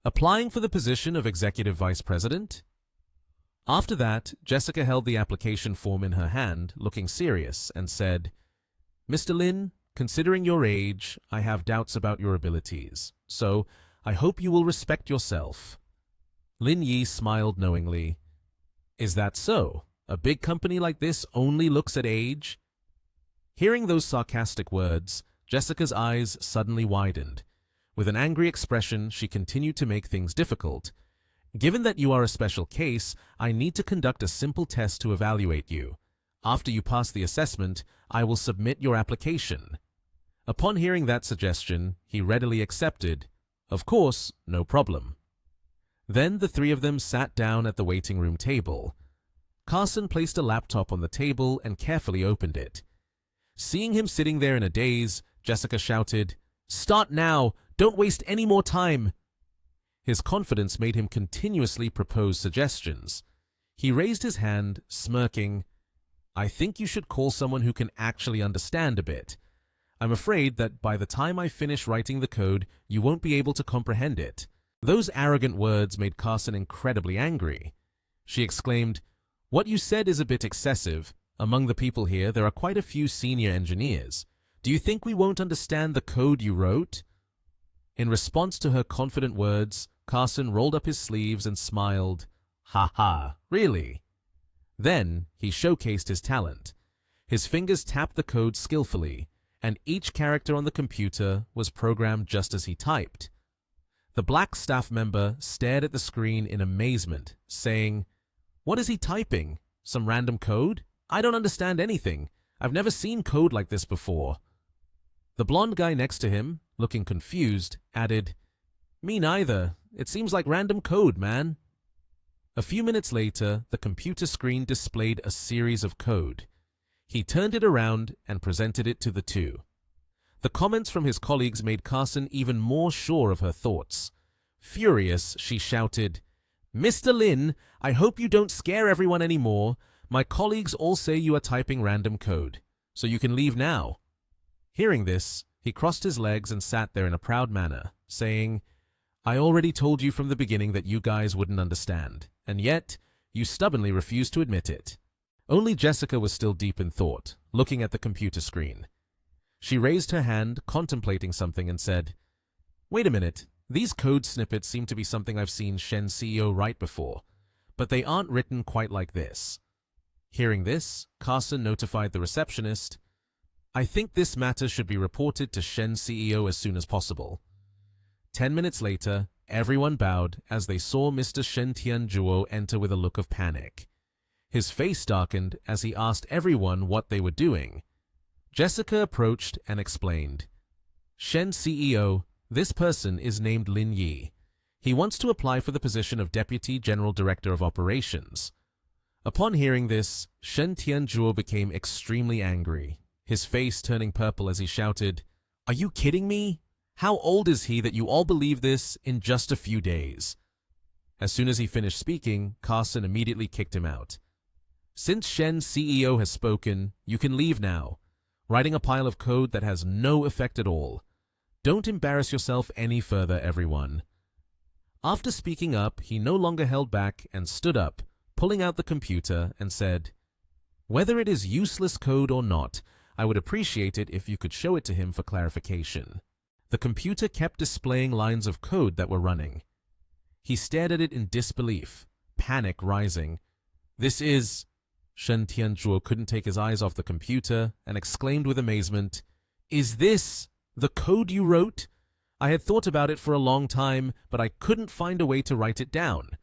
Applying for the position of Executive Vice President? After that, Jessica held the application form in her hand, looking serious, and said, "Mr. Lin, considering your age, I have doubts about your abilities, so I hope you will respect yourself." Lin Yi smiled knowingly. "Is that so? A big company like this only looks at age?" Hearing those sarcastic words, Jessica's eyes suddenly widened. With an angry expression, she continued to make things difficult. "Given that you are a special case, I need to conduct a simple test to evaluate you. After you pass the assessment, I will submit your application." Upon hearing that suggestion, he readily accepted. Of course, no problem. Then the three of them sat down at the waiting room table. Carson placed a laptop on the table and carefully opened it. Seeing him sitting there in a daze, Jessica shouted, "Start now! Don't waste any more time!" His confidence made him continuously propose suggestions. He raised his hand, smirking. "I think you should call someone who can actually understand a bit. I'm afraid that by the time I finish writing the code, you won't be able to comprehend it." Those arrogant words made Carson incredibly angry. She exclaimed, "What you said is a bit excessive. Among the people here, there are quite a few senior engineers. Do you think we won't understand the code you wrote?" In response to her confident words, Carson rolled up his sleeves and smiled. "Ha ha, really?" Then he showcased his talent. His fingers tapped the code skillfully, and each character on the computer was programmed just as he typed. The black staff member stared at the screen in amazement, saying, "What is he typing? Some random code? I don't understand anything. I've never seen code like this before." The blonde guy next to him, looking confused, added, "Me neither. It seems like random code, man." A few minutes later, the computer screen displayed a series of code. He turned it around and presented it to the two. The comments from his colleagues made Carson even more sure of her thoughts. Furious, she shouted, "Mr. Lin, I hope you don't scare everyone anymore. My colleagues all say you are typing random code, so you can leave now." Hearing this, he crossed his legs and sat there in a proud manner, saying, "I already told you from the beginning that you guys wouldn't understand, and yet you stubbornly refused to admit it." Only Jessica was still deep in thought, looking at the computer screen. She raised her hand, contemplating something, and said, "Wait a minute, these code snippets seem to be something I've seen Shen's CEO write before, but they aren't written quite like this." Hearing this, Carson notified the receptionist, "I think this matter should be reported to Shen's CEO as soon as possible." 10 minutes later, everyone bowed as they saw Mr. Shen Tianzhuo enter with a look of panic. His face darkened as he asked everyone what they were doing. Jessica approached and explained, "Shen CEO, this person is named Lin Yi. He wants to apply for the position of Deputy General Director of Operations." Upon hearing this, Shen Tianzhuo became extremely angry, his face turning purple as he shouted, "Are you kidding me? How old is he that you all believe this in just a few days?" As soon as he finished speaking, Carson immediately kicked him out. "Since Shen's CEO has spoken, you can leave now, writing a pile of code that has no effect at all. Don't embarrass yourself any further, everyone." After speaking up, he no longer held back and stood up, pulling out the computer, and said, "Whether it is useless code or not, I would appreciate it if you could show it to him for clarification." The computer kept displaying lines of code that were running. He stared at it in disbelief, panic rising. "This is—" Shen Tianzhuo couldn't take his eyes off the computer and exclaimed with amazement, "Is this the code you wrote? I had thought about it for a long time, but I couldn't find a way to write it down.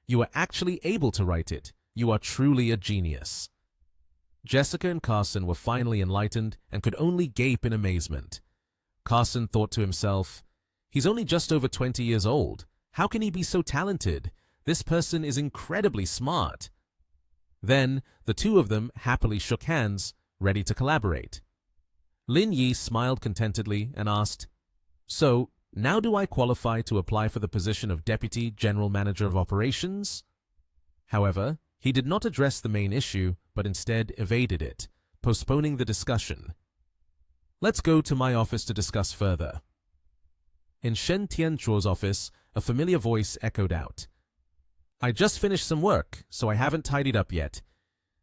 You are actually able to write it. You are truly a genius." Jessica and Carson were finally enlightened and could only gape in amazement. Carson thought to himself, "He's only just over 20 years old. How can he be so talented? This person is incredibly smart." Then, the two of them happily shook hands, ready to collaborate. Lin Yi smiled contentedly and asked, "So, now do I qualify to apply for the position of Deputy General Manager of Operations?" However, he did not address the main issue, but instead evaded it, postponing the discussion. "Let's go to my office to discuss further." In Shen Tianzhuo's office, a familiar voice echoed out. I just finished some work, so I haven't tidied up yet.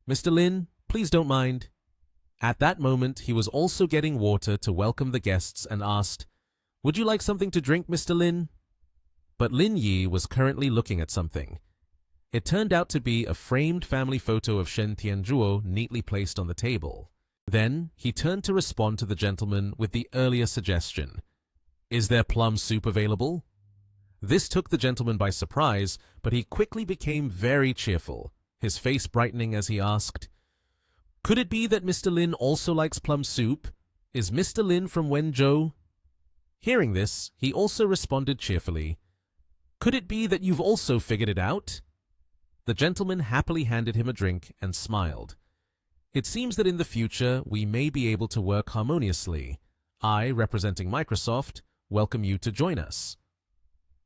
Mr. Lin, please don't mind. At that moment, he was also getting water to welcome the guests and asked, Would you like something to drink, Mr. Lin? But Lin Yi was currently looking at something. It turned out to be a framed family photo of Shen Tianzhuo neatly placed on the table. Then, he turned to respond to the gentleman with the earlier suggestion. Is there plum soup available? This took the gentleman by surprise, but he quickly became very cheerful, his face brightening as he asked, Could it be that Mr. Lin also likes plum soup? Is Mr. Lin from Wenzhou? Hearing this, he also responded cheerfully, Could it be that you've also figured it out? The gentleman happily handed him a drink and smiled. It seems that in the future we may be able to work harmoniously. I, representing Microsoft, welcome you to join us.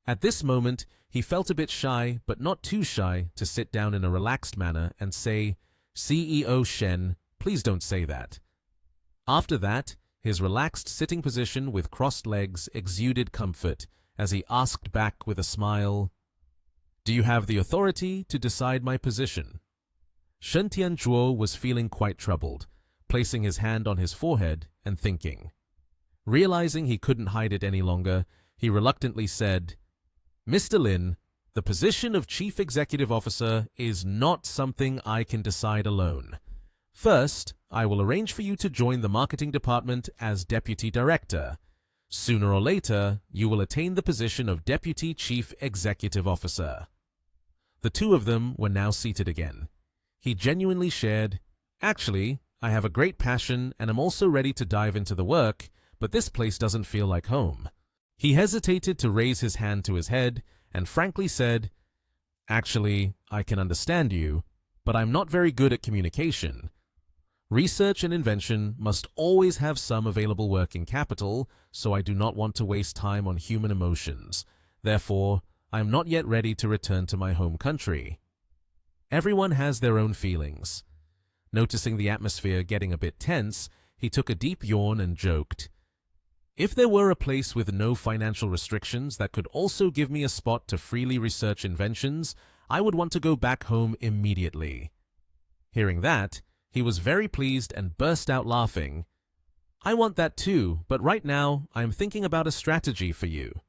At this moment, he felt a bit shy, but not too shy, to sit down in a relaxed manner and say, CEO Shen, please don't say that. After that, his relaxed sitting position with crossed legs exuded comfort as he asked back with a smile, Do you have the authority to decide my position? Shen Tianzhuo was feeling quite troubled, placing his hand on his forehead and thinking. Realizing he couldn't hide it any longer, he reluctantly said, Mr. Lin, the position of Chief Executive Officer is not something I can decide alone. First, I will arrange for you to join the marketing department as Deputy Director. Sooner or later, you will attain the position of Deputy Chief Executive Officer. The two of them were now seated again. He genuinely shared, Actually, I have a great passion and am also ready to dive into the work, but this place doesn't feel like home. He hesitated to raise his hand to his head and frankly said, Actually, I can understand you, but I'm not very good at communication. Research and invention must always have some available working capital, so I do not want to waste time on human emotions. Therefore, I am not yet ready to return to my home country. Everyone has their own feelings. Noticing the atmosphere getting a bit tense, he took a deep yawn and joked, If there were a place with no financial restrictions that could also give me a spot to freely research inventions, I would want to go back home immediately. Hearing that, he was very pleased and burst out laughing. I want that too, but right now I am thinking about a strategy for you.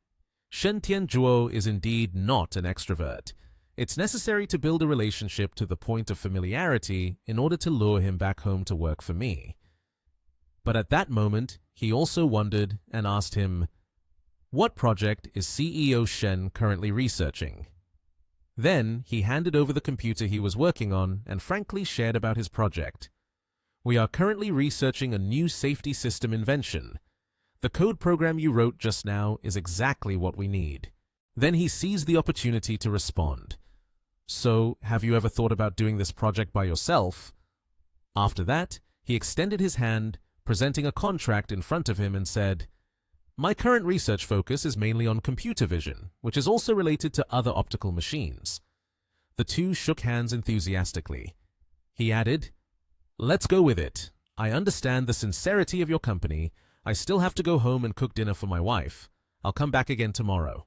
Shen Tianzhuo is indeed not an extrovert. It's necessary to build a relationship to the point of familiarity in order to lure him back home to work for me. But at that moment, he also wondered and asked him, What project is CEO Shen currently researching? Then he handed over the computer he was working on and frankly shared about his project. We are currently researching a new safety system invention. The code program you wrote just now is exactly what we need. Then he seized the opportunity to respond. So, have you ever thought about doing this project by yourself? After that, he extended his hand, presenting a contract in front of him and said, My current research focus is mainly on computer vision, which is also related to other optical machines. The two shook hands enthusiastically. He added, Let's go with it. I understand the sincerity of your company. I still have to go home and cook dinner for my wife. I'll come back again tomorrow.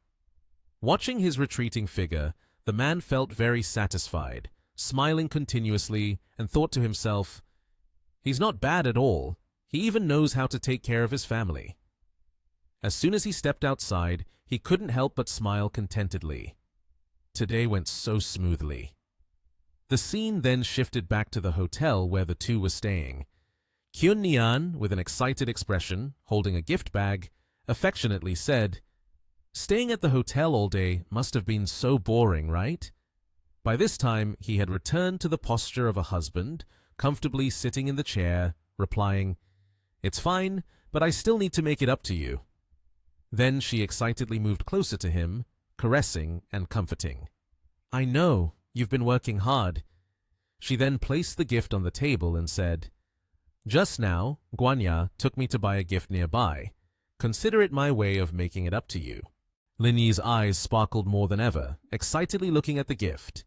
Watching his retreating figure, the man felt very satisfied, smiling continuously, and thought to himself, He's not bad at all. He even knows how to take care of his family. As soon as he stepped outside, he couldn't help but smile contentedly. Today went so smoothly. The scene then shifted back to the hotel where the two were staying. Kyun Nian, with an excited expression, holding a gift bag, affectionately said, Staying at the hotel all day must have been so boring, right? By this time, he had returned to the posture of a husband, comfortably sitting in the chair, replying, It's fine, but I still need to make it up to you. Then she excitedly moved closer to him, caressing and comforting. I know, you've been working hard. She then placed the gift on the table and said, Just now, Guanya took me to buy a gift nearby. Consider it my way of making it up to you. Lin Yi's eyes sparkled more than ever, excitedly looking at the gift.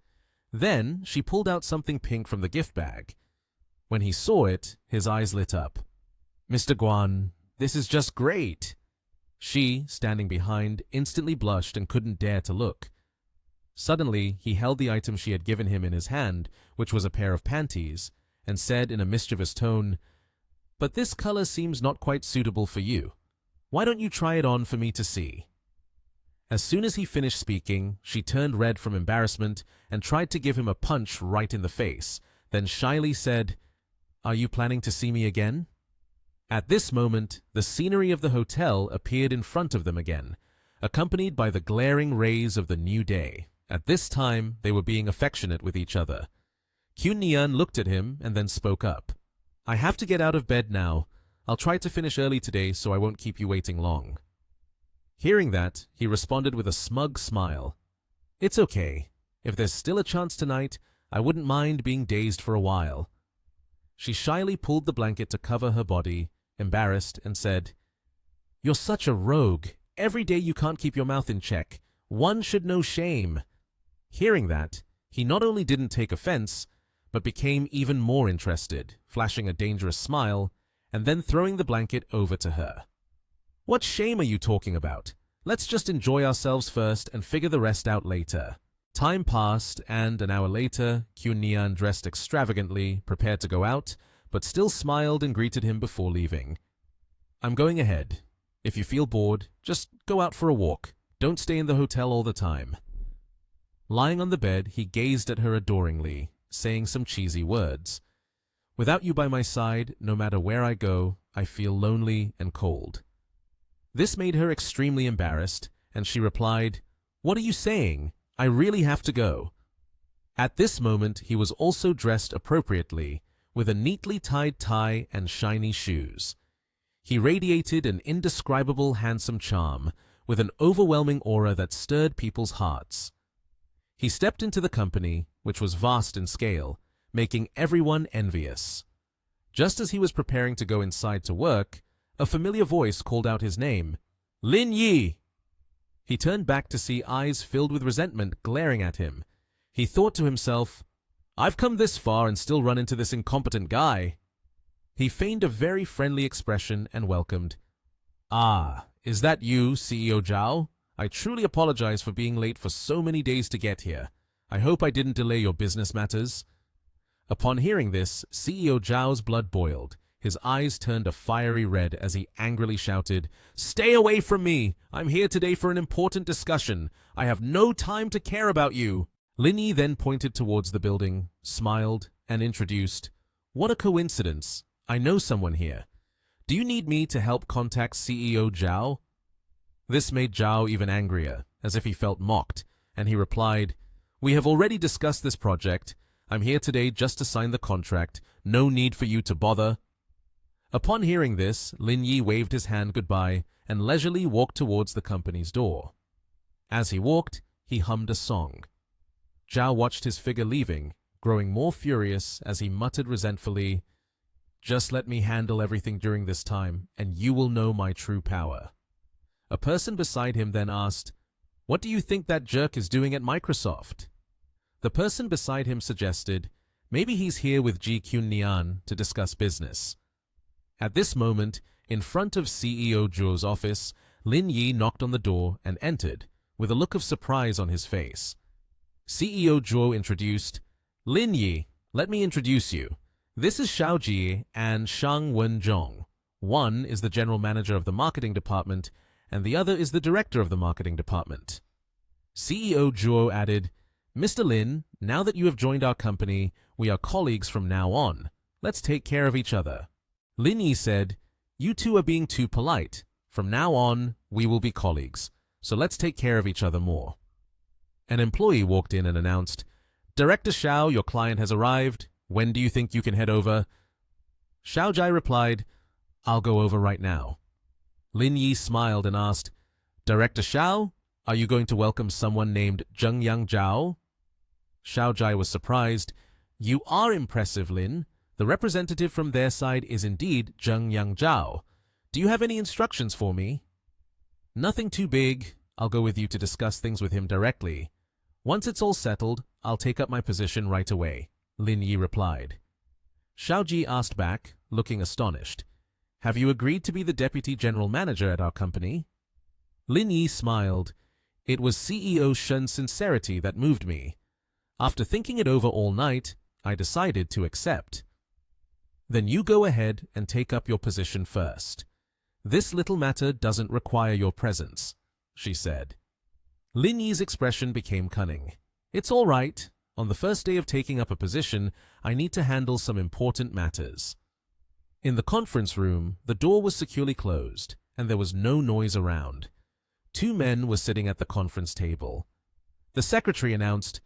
Then she pulled out something pink from the gift bag. When he saw it, his eyes lit up. Mr. Guan, this is just great. She, standing behind, instantly blushed and couldn't dare to look. Suddenly, he held the item she had given him in his hand, which was a pair of panties, and said in a mischievous tone, "But this color seems not quite suitable for you. Why don't you try it on for me to see?" As soon as he finished speaking, she turned red from embarrassment and tried to give him a punch right in the face, then shyly said, "Are you planning to see me again?" At this moment, the scenery of the hotel appeared in front of them again, accompanied by the glaring rays of the new day. At this time, they were being affectionate with each other. Kyun looked at him and then spoke up. "I have to get out of bed now. I'll try to finish early today so I won't keep you waiting long." Hearing that, he responded with a smug smile. "It's okay. If there's still a chance tonight, I wouldn't mind being dazed for a while." She shyly pulled the blanket to cover her body, embarrassed, and said, "You're such a rogue. Every day you can't keep your mouth in check. One should know shame." Hearing that, he not only didn't take offense, but became even more interested, flashing a dangerous smile, and then throwing the blanket over to her. "What shame are you talking about? Let's just enjoy ourselves first and figure the rest out later." Time passed, and an hour later, Kyun dressed extravagantly, prepared to go out, but still smiled and greeted him before leaving. "I'm going ahead. If you feel bored, just go out for a walk. Don't stay in the hotel all the time." Lying on the bed, he gazed at her adoringly, saying some cheesy words. "Without you by my side, no matter where I go, I feel lonely and cold." This made her extremely embarrassed, and she replied, "What are you saying? I really have to go." At this moment, he was also dressed appropriately, with a neatly tied tie and shiny shoes. He radiated an indescribable handsome charm, with an overwhelming aura that stirred people's hearts. He stepped into the company, which was vast in scale, making everyone envious. Just as he was preparing to go inside to work, a familiar voice called out his name, "Lin Yi!" He turned back to see eyes filled with resentment glaring at him. He thought to himself, "I've come this far and still run into this incompetent guy." He feigned a very friendly expression and welcomed, "Ah, is that you, CEO Zhao? I truly apologize for being late for so many days to get here. I hope I didn't delay your business matters." Upon hearing this, CEO Zhao's blood boiled. His eyes turned a fiery red as he angrily shouted, "Stay away from me! I'm here today for an important discussion. I have no time to care about you." Lin Yi then pointed towards the building, smiled, and introduced, "What a coincidence. I know someone here. Do you need me to help contact CEO Zhao?" This made Zhao even angrier, as if he felt mocked, and he replied, "We have already discussed this project. I'm here today just to sign the contract. No need for you to bother." Upon hearing this, Lin Yi waved his hand goodbye and leisurely walked towards the company's door. As he walked, he hummed a song. Zhao watched his figure leaving, growing more furious as he muttered resentfully, "Just let me handle everything during this time, and you will know my true power." A person beside him then asked, "What do you think that jerk is doing at Microsoft?" The person beside him suggested, "Maybe he's here with Ji Kyun to discuss business." At this moment, in front of CEO Zhuo's office, Lin Yi knocked on the door and entered, with a look of surprise on his face. CEO Zhuo introduced, "Lin Yi, let me introduce you. This is Xiao Ji and Shang Wenzhong. One is the general manager of the marketing department, and the other is the director of the marketing department." CEO Zhuo added, "Mr. Lin, now that you have joined our company, we are colleagues from now on. Let's take care of each other." Lin Yi said, "You two are being too polite. From now on, we will be colleagues, so let's take care of each other more." An employee walked in and announced, "Director Xiao, your client has arrived. When do you think you can head over?" Xiao Jai replied, "I'll go over right now." Lin Yi smiled and asked, "Director Xiao, are you going to welcome someone named Zhengyang Zhao?" Xiao Jai was surprised. "You are impressive, Lin. The representative from their side is indeed Zhengyang Zhao. Do you have any instructions for me?" "Nothing too big. I'll go with you to discuss things with him directly. Once it's all settled, I'll take up my position right away," Lin Yi replied. Xiao Ji asked back, looking astonished, "Have you agreed to be the deputy general manager at our company?" Lin Yi smiled. It was CEO Shen's sincerity that moved me. After thinking it over all night, I decided to accept. Then you go ahead and take up your position first. This little matter doesn't require your presence, she said. Lin Yi's expression became cunning. It's all right. On the first day of taking up a position, I need to handle some important matters. In the conference room, the door was securely closed, and there was no noise around. 2 men were sitting at the conference table. The secretary announced,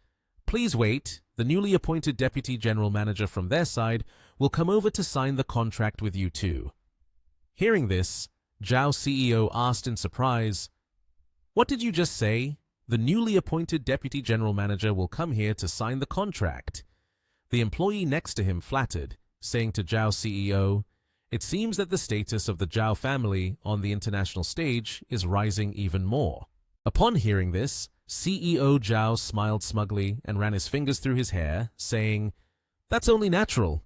"Please wait. The newly appointed deputy general manager from their side will come over to sign the contract with you two." Hearing this, Zhao CEO asked in surprise, "What did you just say? The newly appointed deputy general manager will come here to sign the contract." The employee next to him flattered, saying to Zhao CEO, "It seems that the status of the Zhao family on the international stage is rising even more." Upon hearing this, CEO Zhao smiled smugly and ran his fingers through his hair, saying, "That's only natural."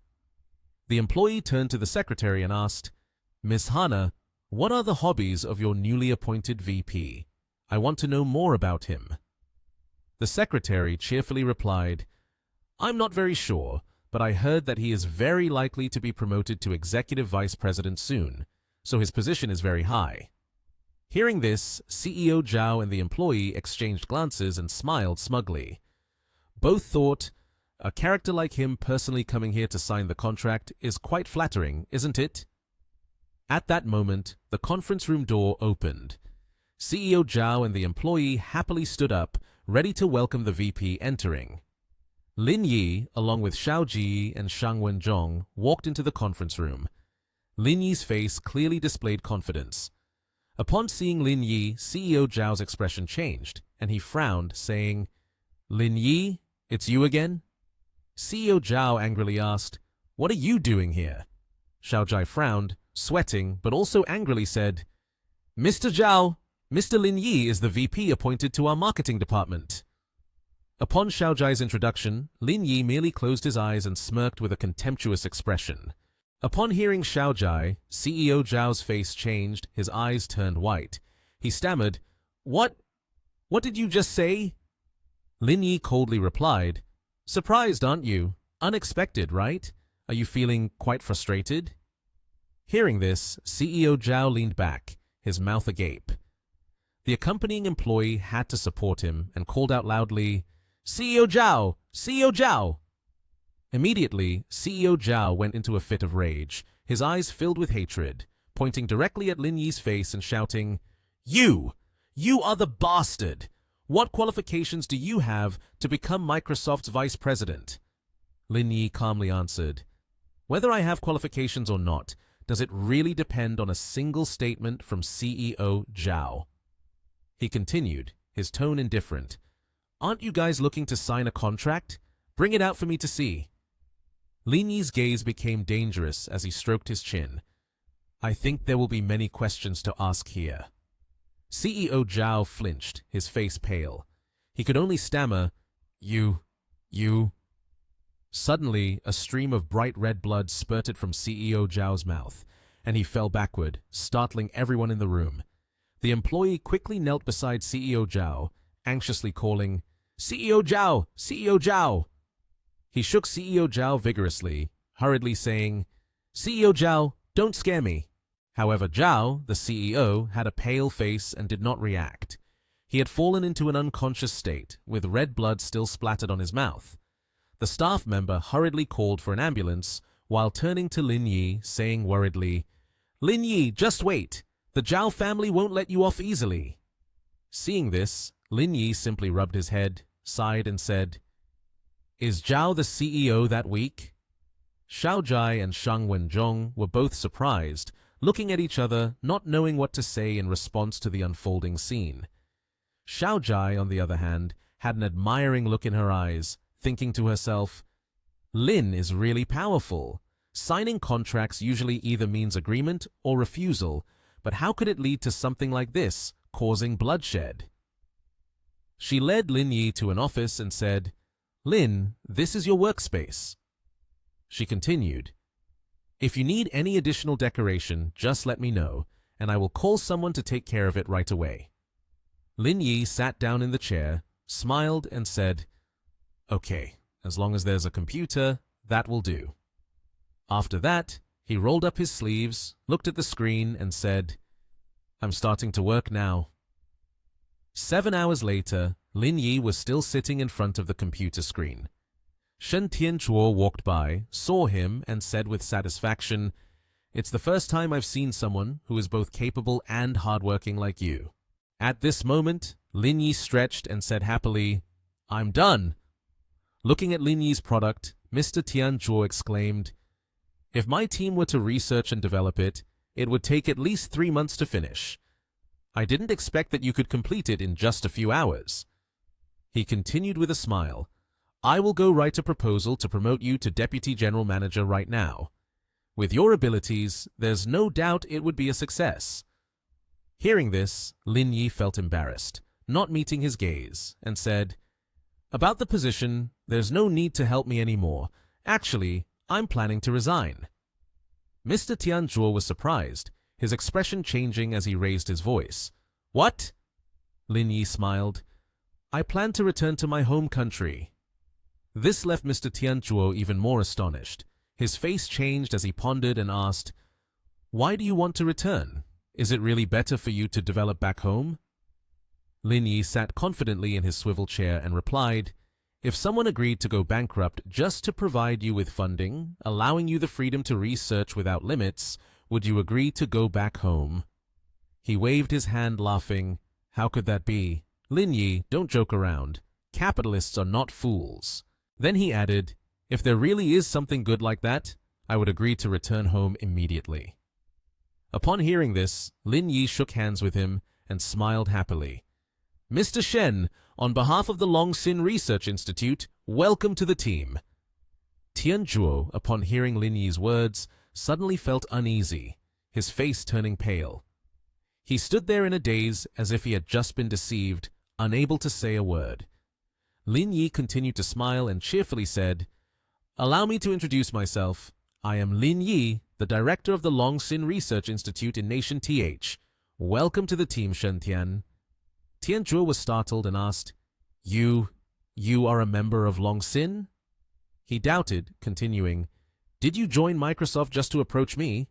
The employee turned to the secretary and asked, "Miss Hana, what are the hobbies of your newly appointed VP? I want to know more about him." The secretary cheerfully replied, "I'm not very sure, but I heard that he is very likely to be promoted to executive vice president soon, so his position is very high." Hearing this, CEO Zhao and the employee exchanged glances and smiled smugly. Both thought, a character like him personally coming here to sign the contract is quite flattering, isn't it? At that moment, the conference room door opened. CEO Zhao and the employee happily stood up, ready to welcome the VP entering. Lin Yi, along with Xiao Ji and Shang Wenzhong, walked into the conference room. Lin Yi's face clearly displayed confidence. Upon seeing Lin Yi, CEO Zhao's expression changed, and he frowned, saying, "Lin Yi, it's you again?" CEO Zhao angrily asked, "What are you doing here?" Xiao Ji frowned, sweating, but also angrily said, "Mr. Zhao, Mr. Lin Yi is the VP appointed to our marketing department." Upon Xiao Ji's introduction, Lin Yi merely closed his eyes and smirked with a contemptuous expression. Upon hearing Xiao Ji, CEO Zhao's face changed, his eyes turned white. He stammered, What did you just say?" Lin Yi coldly replied, "Surprised, aren't you? Unexpected, right? Are you feeling quite frustrated?" Hearing this, CEO Zhao leaned back, his mouth agape. The accompanying employee had to support him and called out loudly, "CEO Zhao! CEO Zhao!" Immediately, CEO Zhao went into a fit of rage, his eyes filled with hatred, pointing directly at Lin Yi's face and shouting, You are the bastard! What qualifications do you have to become Microsoft's vice president?" Lin Yi calmly answered, "Whether I have qualifications or not, does it really depend on a single statement from CEO Zhao?" He continued, his tone indifferent. "Aren't you guys looking to sign a contract? Bring it out for me to see." Lin Yi's gaze became dangerous as he stroked his chin. "I think there will be many questions to ask here." CEO Zhao flinched, his face pale. He could only stammer, You. Suddenly, a stream of bright red blood spurted from CEO Zhao's mouth, and he fell backward, startling everyone in the room. The employee quickly knelt beside CEO Zhao, anxiously calling, "CEO Zhao! CEO Zhao!" He shook CEO Zhao vigorously, hurriedly saying, "CEO Zhao, don't scare me." However, Zhao, the CEO, had a pale face and did not react. He had fallen into an unconscious state, with red blood still splattered on his mouth. The staff member hurriedly called for an ambulance, while turning to Lin Yi, saying worriedly, "Lin Yi, just wait. The Zhao family won't let you off easily." Seeing this, Lin Yi simply rubbed his head, sighed and said, "Is Zhao the CEO that weak?" Xiao Ji and Shang Wenzhong were both surprised, looking at each other, not knowing what to say in response to the unfolding scene. Xiao Ji, on the other hand, had an admiring look in her eyes, thinking to herself, "Lin is really powerful. Signing contracts usually either means agreement or refusal, but how could it lead to something like this, causing bloodshed?" She led Lin Yi to an office and said, "Lin, this is your workspace." She continued, "If you need any additional decoration, just let me know, and I will call someone to take care of it right away. Lin Yi sat down in the chair, smiled, and said, "Okay, as long as there's a computer, that will do." After that, he rolled up his sleeves, looked at the screen, and said, "I'm starting to work now." 7 hours later, Lin Yi was still sitting in front of the computer screen. Shen Tianzhuo walked by, saw him, and said with satisfaction, "It's the first time I've seen someone who is both capable and hardworking like you." At this moment, Lin Yi stretched and said happily, "I'm done." Looking at Lin Yi's product, Mr. Tianzhuo exclaimed, "If my team were to research and develop it, it would take at least 3 months to finish. I didn't expect that you could complete it in just a few hours." He continued with a smile, "I will go write a proposal to promote you to Deputy General Manager right now. With your abilities, there's no doubt it would be a success." Hearing this, Lin Yi felt embarrassed, not meeting his gaze, and said, "About the position, there's no need to help me anymore. Actually, I'm planning to resign." Mr. Tianzhuo was surprised, his expression changing as he raised his voice. "What?" Lin Yi smiled. "I plan to return to my home country." This left Mr. Tianzhuo even more astonished. His face changed as he pondered and asked, "Why do you want to return? Is it really better for you to develop back home?" Lin Yi sat confidently in his swivel chair and replied, "If someone agreed to go bankrupt just to provide you with funding, allowing you the freedom to research without limits, would you agree to go back home?" He waved his hand, laughing. "How could that be? Lin Yi, don't joke around. Capitalists are not fools." Then he added, "If there really is something good like that, I would agree to return home immediately." Upon hearing this, Lin Yi shook hands with him and smiled happily. "Mr. Shen, on behalf of the Longxin Research Institute, welcome to the team." Tianzhuo, upon hearing Lin Yi's words, suddenly felt uneasy, his face turning pale. He stood there in a daze as if he had just been deceived, unable to say a word. Lin Yi continued to smile and cheerfully said, "Allow me to introduce myself. I am Lin Yi, the director of the Longxin Research Institute in Nation TH. Welcome to the team, Shen Tian." Tianzhuo was startled and asked, You are a member of Longxin?" He doubted, continuing, "Did you join Microsoft just to approach me?"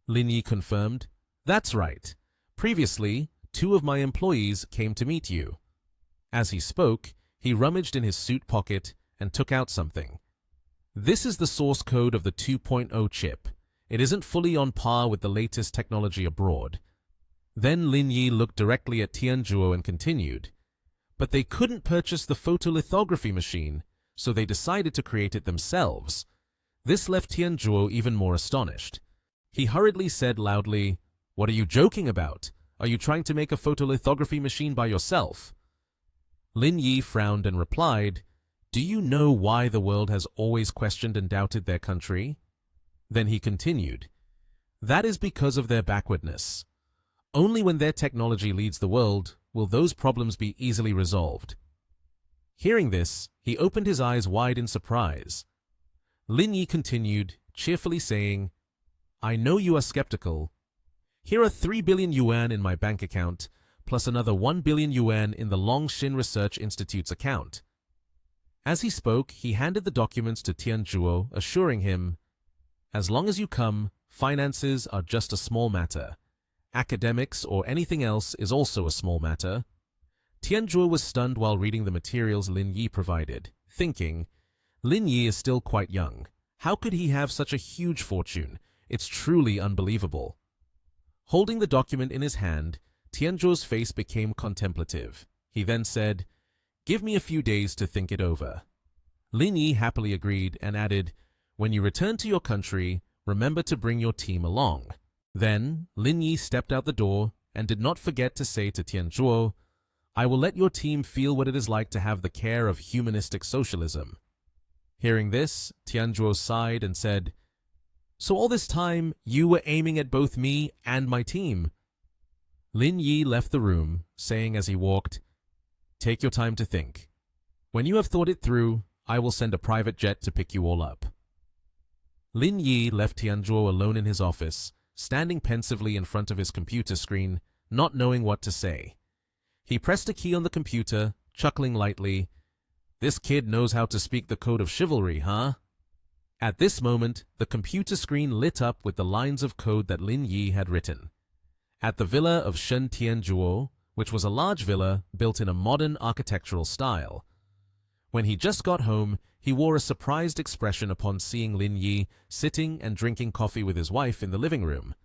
Lin Yi confirmed, "That's right. Previously, 2 of my employees came to meet you." As he spoke, he rummaged in his suit pocket and took out something. "This is the source code of the 2.0 chip. It isn't fully on par with the latest technology abroad." Then Lin Yi looked directly at Tianzhuo and continued, "But they couldn't purchase the photolithography machine, so they decided to create it themselves." This left Tianzhuo even more astonished. He hurriedly said loudly, "What are you joking about? Are you trying to make a photolithography machine by yourself?" Lin Yi frowned and replied, "Do you know why the world has always questioned and doubted their country?" Then he continued, "That is because of their backwardness. Only when their technology leads the world will those problems be easily resolved." Hearing this, he opened his eyes wide in surprise. Lin Yi continued, cheerfully saying, "I know you are skeptical. Here are 3 billion yuan in my bank account, plus another 1 billion yuan in the Longxin Research Institute's account." As he spoke, he handed the documents to Tianzhuo, assuring him, "As long as you come, finances are just a small matter. Academics or anything else is also a small matter." Tianzhuo was stunned while reading the materials Lin Yi provided, thinking, Lin Yi is still quite young. How could he have such a huge fortune? It's truly unbelievable. Holding the document in his hand, Tianzhuo's face became contemplative. He then said, "Give me a few days to think it over." Lin Yi happily agreed and added, "When you return to your country, remember to bring your team along." Then, Lin Yi stepped out the door and did not forget to say to Tianzhuo, "I will let your team feel what it is like to have the care of humanistic socialism." Hearing this, Tianzhuo sighed and said, "So all this time, you were aiming at both me and my team?" Lin Yi left the room, saying as he walked, "Take your time to think. When you have thought it through, I will send a private jet to pick you all up." Lin Yi left Tianzhuo alone in his office, standing pensively in front of his computer screen, not knowing what to say. He pressed a key on the computer, chuckling lightly. This kid knows how to speak the code of chivalry, huh? At this moment, the computer screen lit up with the lines of code that Lin Yi had written. At the villa of Shen Tianzhuo, which was a large villa built in a modern architectural style. When he just got home, he wore a surprised expression upon seeing Lin Yi sitting and drinking coffee with his wife in the living room.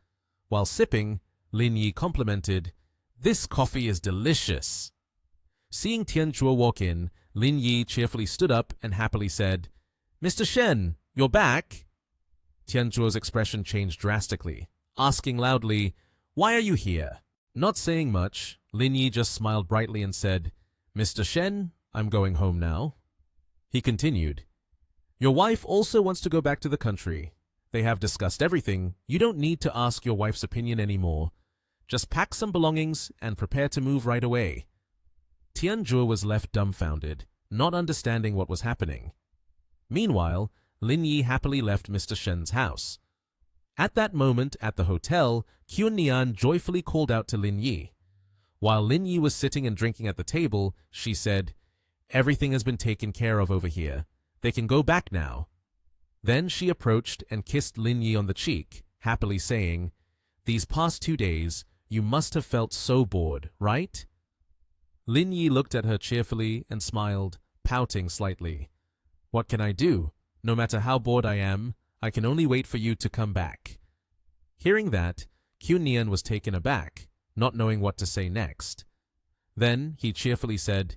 While sipping, Lin Yi complimented, "This coffee is delicious." Seeing Tianzhuo walk in, Lin Yi cheerfully stood up and happily said, "Mr. Shen, you're back?" Tianzhuo's expression changed drastically, asking loudly, "Why are you here?" Not saying much, Lin Yi just smiled brightly and said, "Mr. Shen, I'm going home now." He continued, "Your wife also wants to go back to the country. They have discussed everything. You don't need to ask your wife's opinion anymore. Just pack some belongings and prepare to move right away." Tianzhuo was left dumbfounded, not understanding what was happening. Meanwhile, Lin Yi happily left Mr. Shen's house. At that moment, at the hotel, Qun Nian joyfully called out to Lin Yi. While Lin Yi was sitting and drinking at the table, she said, "Everything has been taken care of over here. They can go back now." Then she approached and kissed Lin Yi on the cheek, happily saying, "These past 2 days, you must have felt so bored, right?" Lin Yi looked at her cheerfully and smiled, pouting slightly. "What can I do? No matter how bored I am, I can only wait for you to come back." Hearing that, Qun Nian was taken aback, not knowing what to say next. Then he cheerfully said,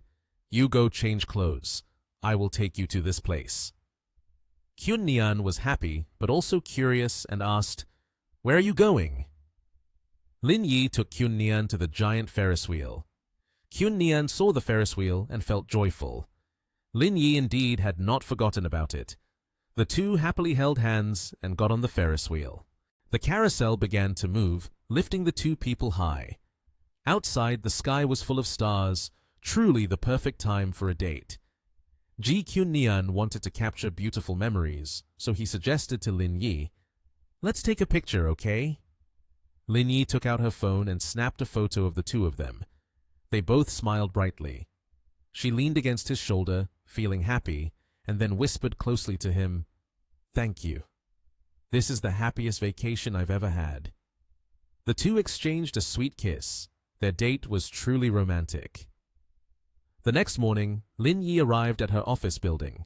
"You go change clothes. I will take you to this place." Qun Nian was happy, but also curious and asked, "Where are you going?" Lin Yi took Qun Nian to the giant Ferris wheel. Qun Nian saw the Ferris wheel and felt joyful. Lin Yi indeed had not forgotten about it. The two happily held hands and got on the Ferris wheel. The carousel began to move, lifting the two people high. Outside, the sky was full of stars, truly the perfect time for a date. Qun Nian wanted to capture beautiful memories, so he suggested to Lin Yi, "Let's take a picture, okay?" Lin Yi took out her phone and snapped a photo of the two of them. They both smiled brightly. She leaned against his shoulder, feeling happy, and then whispered closely to him, "Thank you. This is the happiest vacation I've ever had." The two exchanged a sweet kiss. Their date was truly romantic. The next morning, Lin Yi arrived at her office building.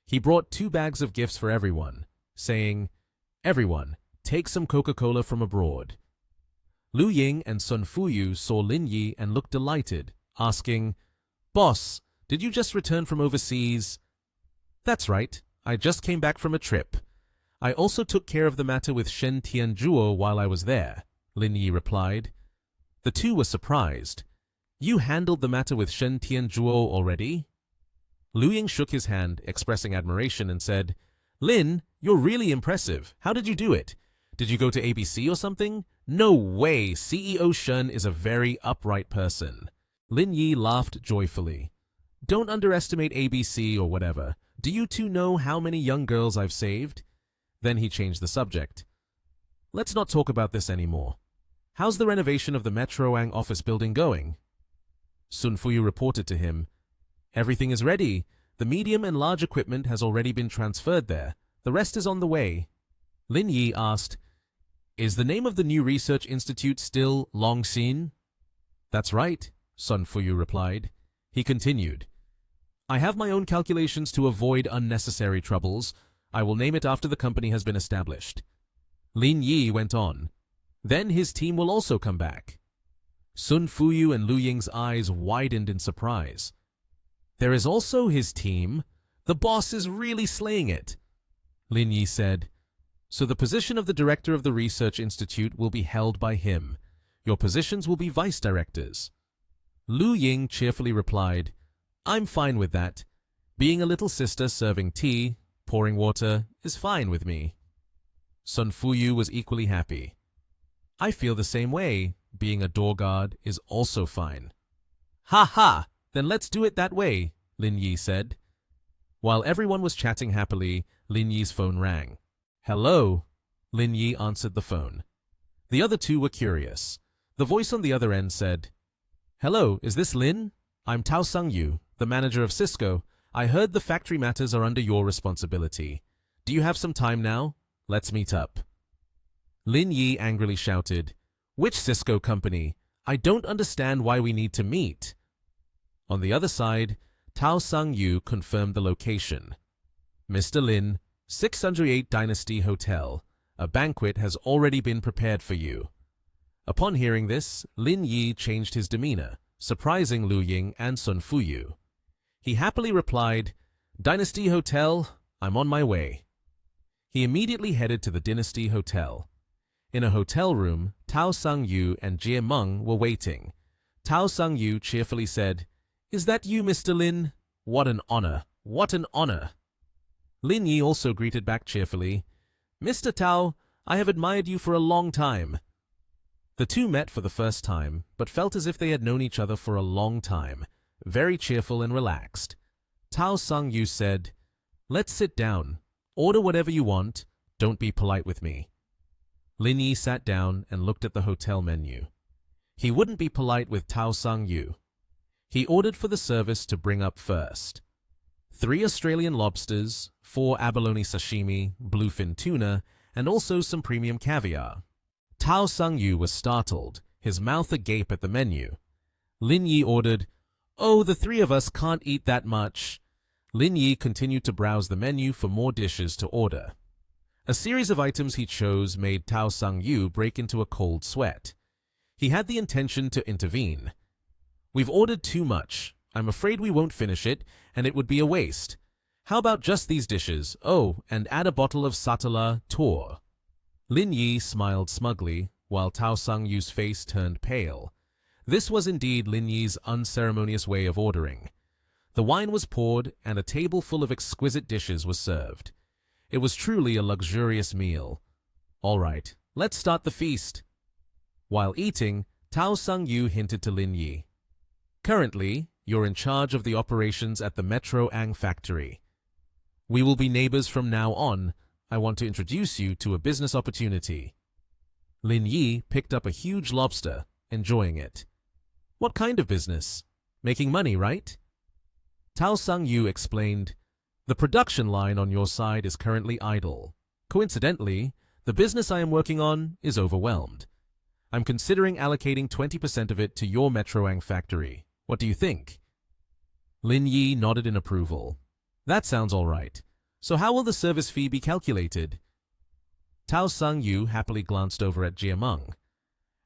He brought 2 bags of gifts for everyone, saying, "Everyone, take some Coca-Cola from abroad." Lu Ying and Sun Fuyu saw Lin Yi and looked delighted, asking, "Boss, did you just return from overseas?" "That's right, I just came back from a trip. I also took care of the matter with Shen Tianzhuo while I was there," Lin Yi replied. The two were surprised. "You handled the matter with Shen Tianzhuo already?" Lu Ying shook his hand, expressing admiration, and said, "Lin, you're really impressive. How did you do it? Did you go to ABC or something? No way, CEO Shen is a very upright person." Lin Yi laughed joyfully. "Don't underestimate ABC or whatever. Do you two know how many young girls I've saved?" Then he changed the subject. "Let's not talk about this anymore. How's the renovation of the Metroang office building going?" Sun Fuyu reported to him, "Everything is ready. The medium and large equipment has already been transferred there. The rest is on the way." Lin Yi asked, "Is the name of the new research institute still Longxin?" "That's right," Sun Fuyu replied. He continued, "I have my own calculations to avoid unnecessary troubles. I will name it after the company has been established." Lin Yi went on, "Then his team will also come back." Sun Fuyu and Lu Ying's eyes widened in surprise. "There is also his team? The boss is really slaying it." Lin Yi said, "So the position of the director of the research institute will be held by him. Your positions will be vice directors." Lu Ying cheerfully replied, "I'm fine with that. Being a little sister serving tea, pouring water, is fine with me." Sun Fuyu was equally happy. "I feel the same way. Being a door guard is also fine." "Ha ha! Then let's do it that way," Lin Yi said. While everyone was chatting happily, Lin Yi's phone rang. "Hello?" Lin Yi answered the phone. The other two were curious. The voice on the other end said, Hello, is this Lin? I'm Tao Sung-yu, the manager of Cisco. I heard the factory matters are under your responsibility. Do you have some time now? Let's meet up. Lin Yi angrily shouted, Which Cisco company? I don't understand why we need to meet. On the other side, Tao Sung-yu confirmed the location. Mr. Lin, 608 Dynasty Hotel. A banquet has already been prepared for you. Upon hearing this, Lin Yi changed his demeanor, surprising Lu Ying and Sun Fuyu. He happily replied, Dynasty Hotel, I'm on my way. He immediately headed to the Dynasty Hotel. In a hotel room, Tao Sung-yu and Jie Meng were waiting. Tao Sung-yu cheerfully said, Is that you, Mr. Lin? What an honor! What an honor! Lin Yi also greeted back cheerfully, Mr. Tao, I have admired you for a long time. The two met for the first time, but felt as if they had known each other for a long time, very cheerful and relaxed. Tao Sung-yu said, Let's sit down. Order whatever you want. Don't be polite with me. Lin Yi sat down and looked at the hotel menu. He wouldn't be polite with Tao Sung-yu. He ordered for the service to bring up first 3 Australian lobsters, 4 abalone sashimi, bluefin tuna, and also some premium caviar. Tao Sung-yu was startled, his mouth agape at the menu. Lin Yi ordered, Oh, the 3 of us can't eat that much. Lin Yi continued to browse the menu for more dishes to order. A series of items he chose made Tao Sung-yu break into a cold sweat. He had the intention to intervene. We've ordered too much. I'm afraid we won't finish it, and it would be a waste. How about just these dishes? Oh, and add a bottle of Satala Tor. Lin Yi smiled smugly, while Tao Sung-yu's face turned pale. This was indeed Lin Yi's unceremonious way of ordering. The wine was poured, and a table full of exquisite dishes was served. It was truly a luxurious meal. All right, let's start the feast. While eating, Tao Sung-yu hinted to Lin Yi. Currently, you're in charge of the operations at the Metro Ang factory. We will be neighbors from now on. I want to introduce you to a business opportunity. Lin Yi picked up a huge lobster, enjoying it. What kind of business? Making money, right? Tao Sung-yu explained, The production line on your side is currently idle. Coincidentally, the business I am working on is overwhelmed. I'm considering allocating 20% of it to your Metroang factory. What do you think? Lin Yi nodded in approval. That sounds all right. So how will the service fee be calculated? Tao Sung-yu happily glanced over at Jie Meng.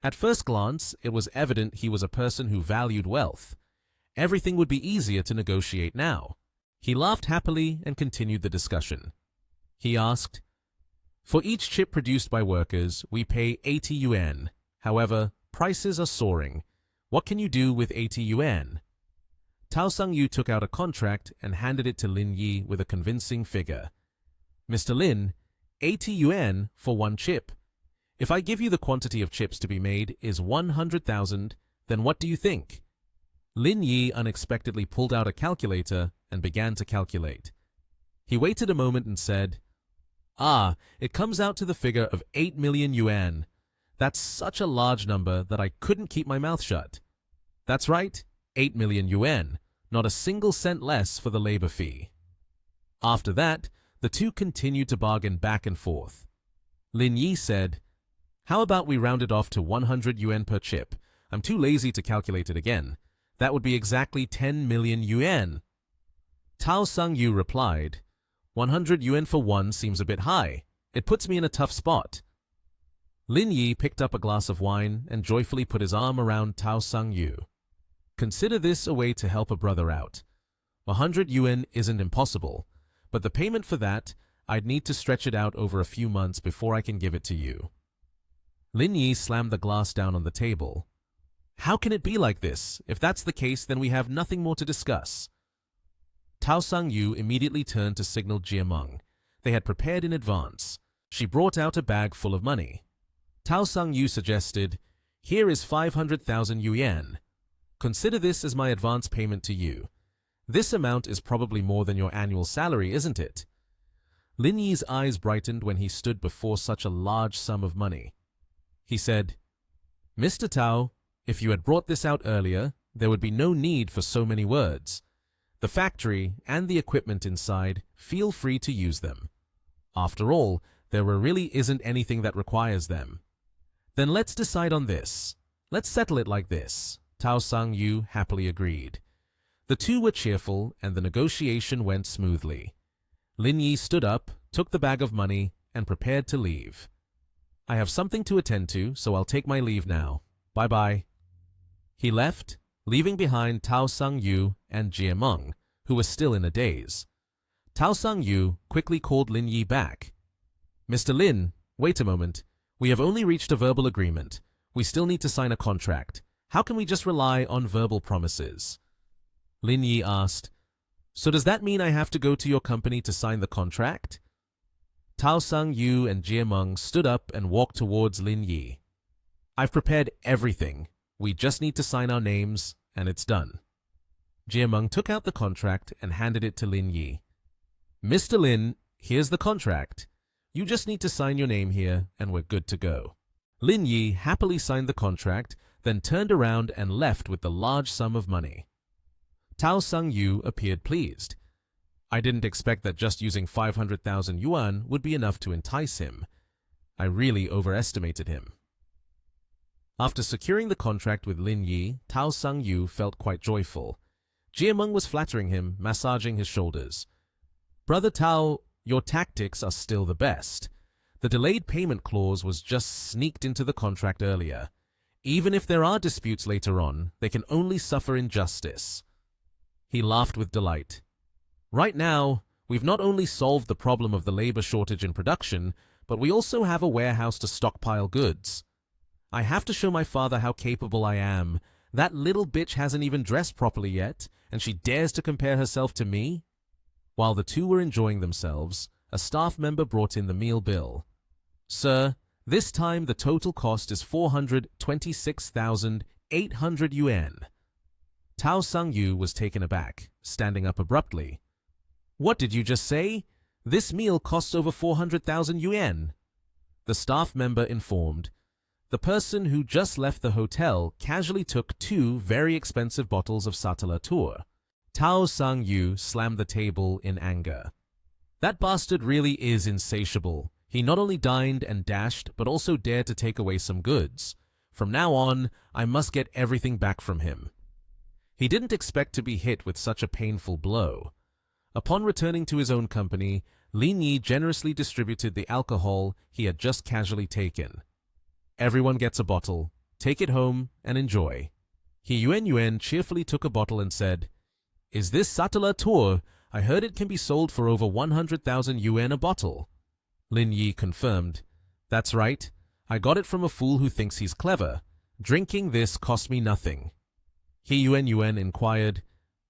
At first glance, it was evident he was a person who valued wealth. Everything would be easier to negotiate now. He laughed happily and continued the discussion. He asked, For each chip produced by workers, we pay 80 yuan. However, prices are soaring. What can you do with 80 yuan? Tao Sung-yu took out a contract and handed it to Lin Yi with a convincing figure. Mr. Lin, 80 yuan for 1 chip. If I give you the quantity of chips to be made is 100,000, then what do you think? Lin Yi unexpectedly pulled out a calculator and began to calculate. He waited a moment and said, It comes out to the figure of 8 million yuan. That's such a large number that I couldn't keep my mouth shut. That's right, 8 million yuan, not a single cent less for the labor fee. After that, the two continued to bargain back and forth. Lin Yi said, How about we round it off to 100 yuan per chip? I'm too lazy to calculate it again. That would be exactly 10 million yuan. Tao Sung-yu replied, 100 yuan for 1 seems a bit high. It puts me in a tough spot. Lin Yi picked up a glass of wine and joyfully put his arm around Tao Sung-yu. Consider this a way to help a brother out. 100 yuan isn't impossible, but the payment for that, I'd need to stretch it out over a few months before I can give it to you. Lin Yi slammed the glass down on the table. How can it be like this? If that's the case, then we have nothing more to discuss. Tao Sung-yu immediately turned to signal Jie Meng. They had prepared in advance. She brought out a bag full of money. Tao Sung-yu suggested, Here is 500,000 yuan. Consider this as my advance payment to you. This amount is probably more than your annual salary, isn't it? Lin Yi's eyes brightened when he stood before such a large sum of money. He said, Mr. Tao, if you had brought this out earlier, there would be no need for so many words. The factory and the equipment inside, feel free to use them. After all, there really isn't anything that requires them. Then let's decide on this. Let's settle it like this. Tao Sang-yu happily agreed. The two were cheerful, and the negotiation went smoothly. Lin Yi stood up, took the bag of money, and prepared to leave. I have something to attend to, so I'll take my leave now. Bye-bye. He left, leaving behind Tao Sang-yu and Jie Meng, who were still in a daze. Tao Sang-yu quickly called Lin Yi back. Mr. Lin, wait a moment. We have only reached a verbal agreement. We still need to sign a contract. How can we just rely on verbal promises? Lin Yi asked, So does that mean I have to go to your company to sign the contract? Tao Sang-yu and Jie Meng stood up and walked towards Lin Yi. I've prepared everything. We just need to sign our names, and it's done. Jie Meng took out the contract and handed it to Lin Yi. Mr. Lin, here's the contract. You just need to sign your name here, and we're good to go. Lin Yi happily signed the contract, then turned around and left with the large sum of money. Tao Sang-yu appeared pleased. I didn't expect that just using 500,000 yuan would be enough to entice him. I really overestimated him. After securing the contract with Lin Yi, Tao Sang-yu felt quite joyful. Jie Meng was flattering him, massaging his shoulders. Brother Tao, your tactics are still the best. The delayed payment clause was just sneaked into the contract earlier. Even if there are disputes later on, they can only suffer injustice. He laughed with delight. Right now, we've not only solved the problem of the labor shortage in production, but we also have a warehouse to stockpile goods. I have to show my father how capable I am. That little bitch hasn't even dressed properly yet, and she dares to compare herself to me? While the two were enjoying themselves, a staff member brought in the meal bill. Sir, this time the total cost is 426,800 yuan. Tao Sang-yu was taken aback, standing up abruptly. What did you just say? This meal costs over 400,000 yuan. The staff member informed. The person who just left the hotel casually took 2 very expensive bottles of Satala Tour. Tao Sang-yu slammed the table in anger. That bastard really is insatiable. He not only dined and dashed, but also dared to take away some goods. From now on, I must get everything back from him. He didn't expect to be hit with such a painful blow. Upon returning to his own company, Lin Yi generously distributed the alcohol he had just casually taken. Everyone gets a bottle. Take it home and enjoy. He Yuan cheerfully took a bottle and said, Is this Satala Tour? I heard it can be sold for over 100,000 yuan a bottle. Lin Yi confirmed. That's right. I got it from a fool who thinks he's clever. Drinking this cost me nothing. He Yuan inquired,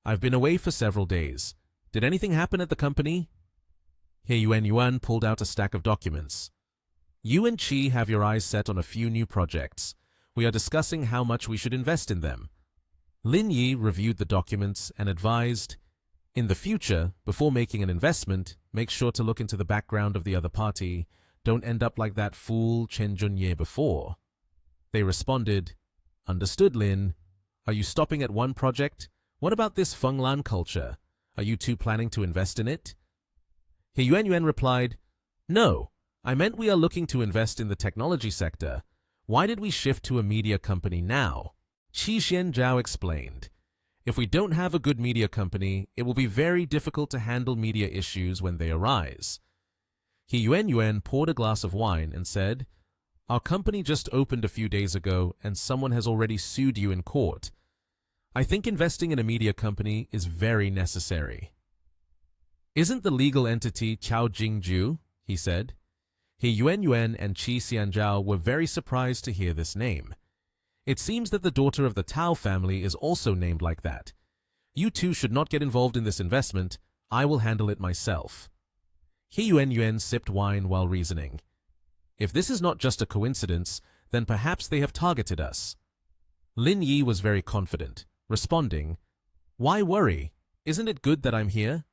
I've been away for several days. Did anything happen at the company? He Yuan pulled out a stack of documents. You and Chi have your eyes set on a few new projects. We are discussing how much we should invest in them. Lin Yi reviewed the documents and advised, in the future, before making an investment, make sure to look into the background of the other party. Don't end up like that fool Chen Junye before. They responded, Understood, Lin. Are you stopping at one project? What about this Fenglan culture? Are you two planning to invest in it? He Yuan replied, No. I meant we are looking to invest in the technology sector. Why did we shift to a media company now? Qi Xianzhao explained. If we don't have a good media company, it will be very difficult to handle media issues when they arise. He Yuan poured a glass of wine and said, Our company just opened a few days ago and someone has already sued you in court. I think investing in a media company is very necessary. Isn't the legal entity Chao Jingju? He said. He Yuan and Qi Xianzhao were very surprised to hear this name. It seems that the daughter of the Tao family is also named like that. You two should not get involved in this investment. I will handle it myself. He Yuan sipped wine while reasoning. If this is not just a coincidence, then perhaps they have targeted us. Lin Yi was very confident, responding, Why worry? Isn't it good that I'm here?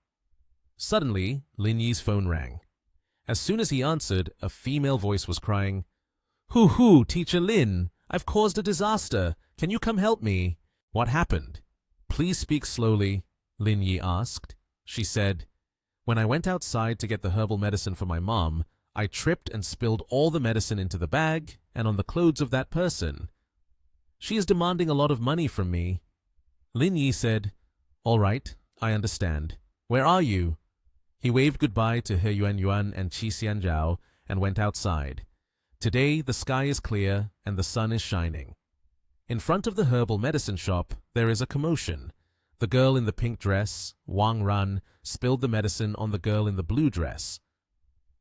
Suddenly, Lin Yi's phone rang. As soon as he answered, a female voice was crying, Hoo, Teacher Lin, I've caused a disaster. Can you come help me? What happened? Please speak slowly, Lin Yi asked. She said, when I went outside to get the herbal medicine for my mom, I tripped and spilled all the medicine into the bag and on the clothes of that person. She is demanding a lot of money from me. Lin Yi said, all right, I understand. Where are you? He waved goodbye to He Yuan and Qi Xianzhao and went outside. Today the sky is clear and the sun is shining. In front of the herbal medicine shop, there is a commotion. The girl in the pink dress, Wang Ran, spilled the medicine on the girl in the blue dress.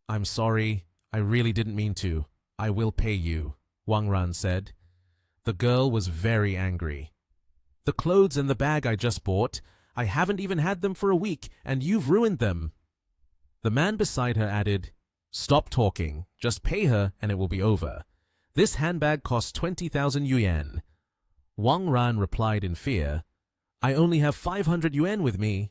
I'm sorry, I really didn't mean to. I will pay you, Wang Ran said. The girl was very angry. The clothes and the bag I just bought, I haven't even had them for a week, and you've ruined them. The man beside her added, stop talking, just pay her and it will be over. This handbag costs 20,000 yuan. Wang Ran replied in fear, I only have 500 yuan with me.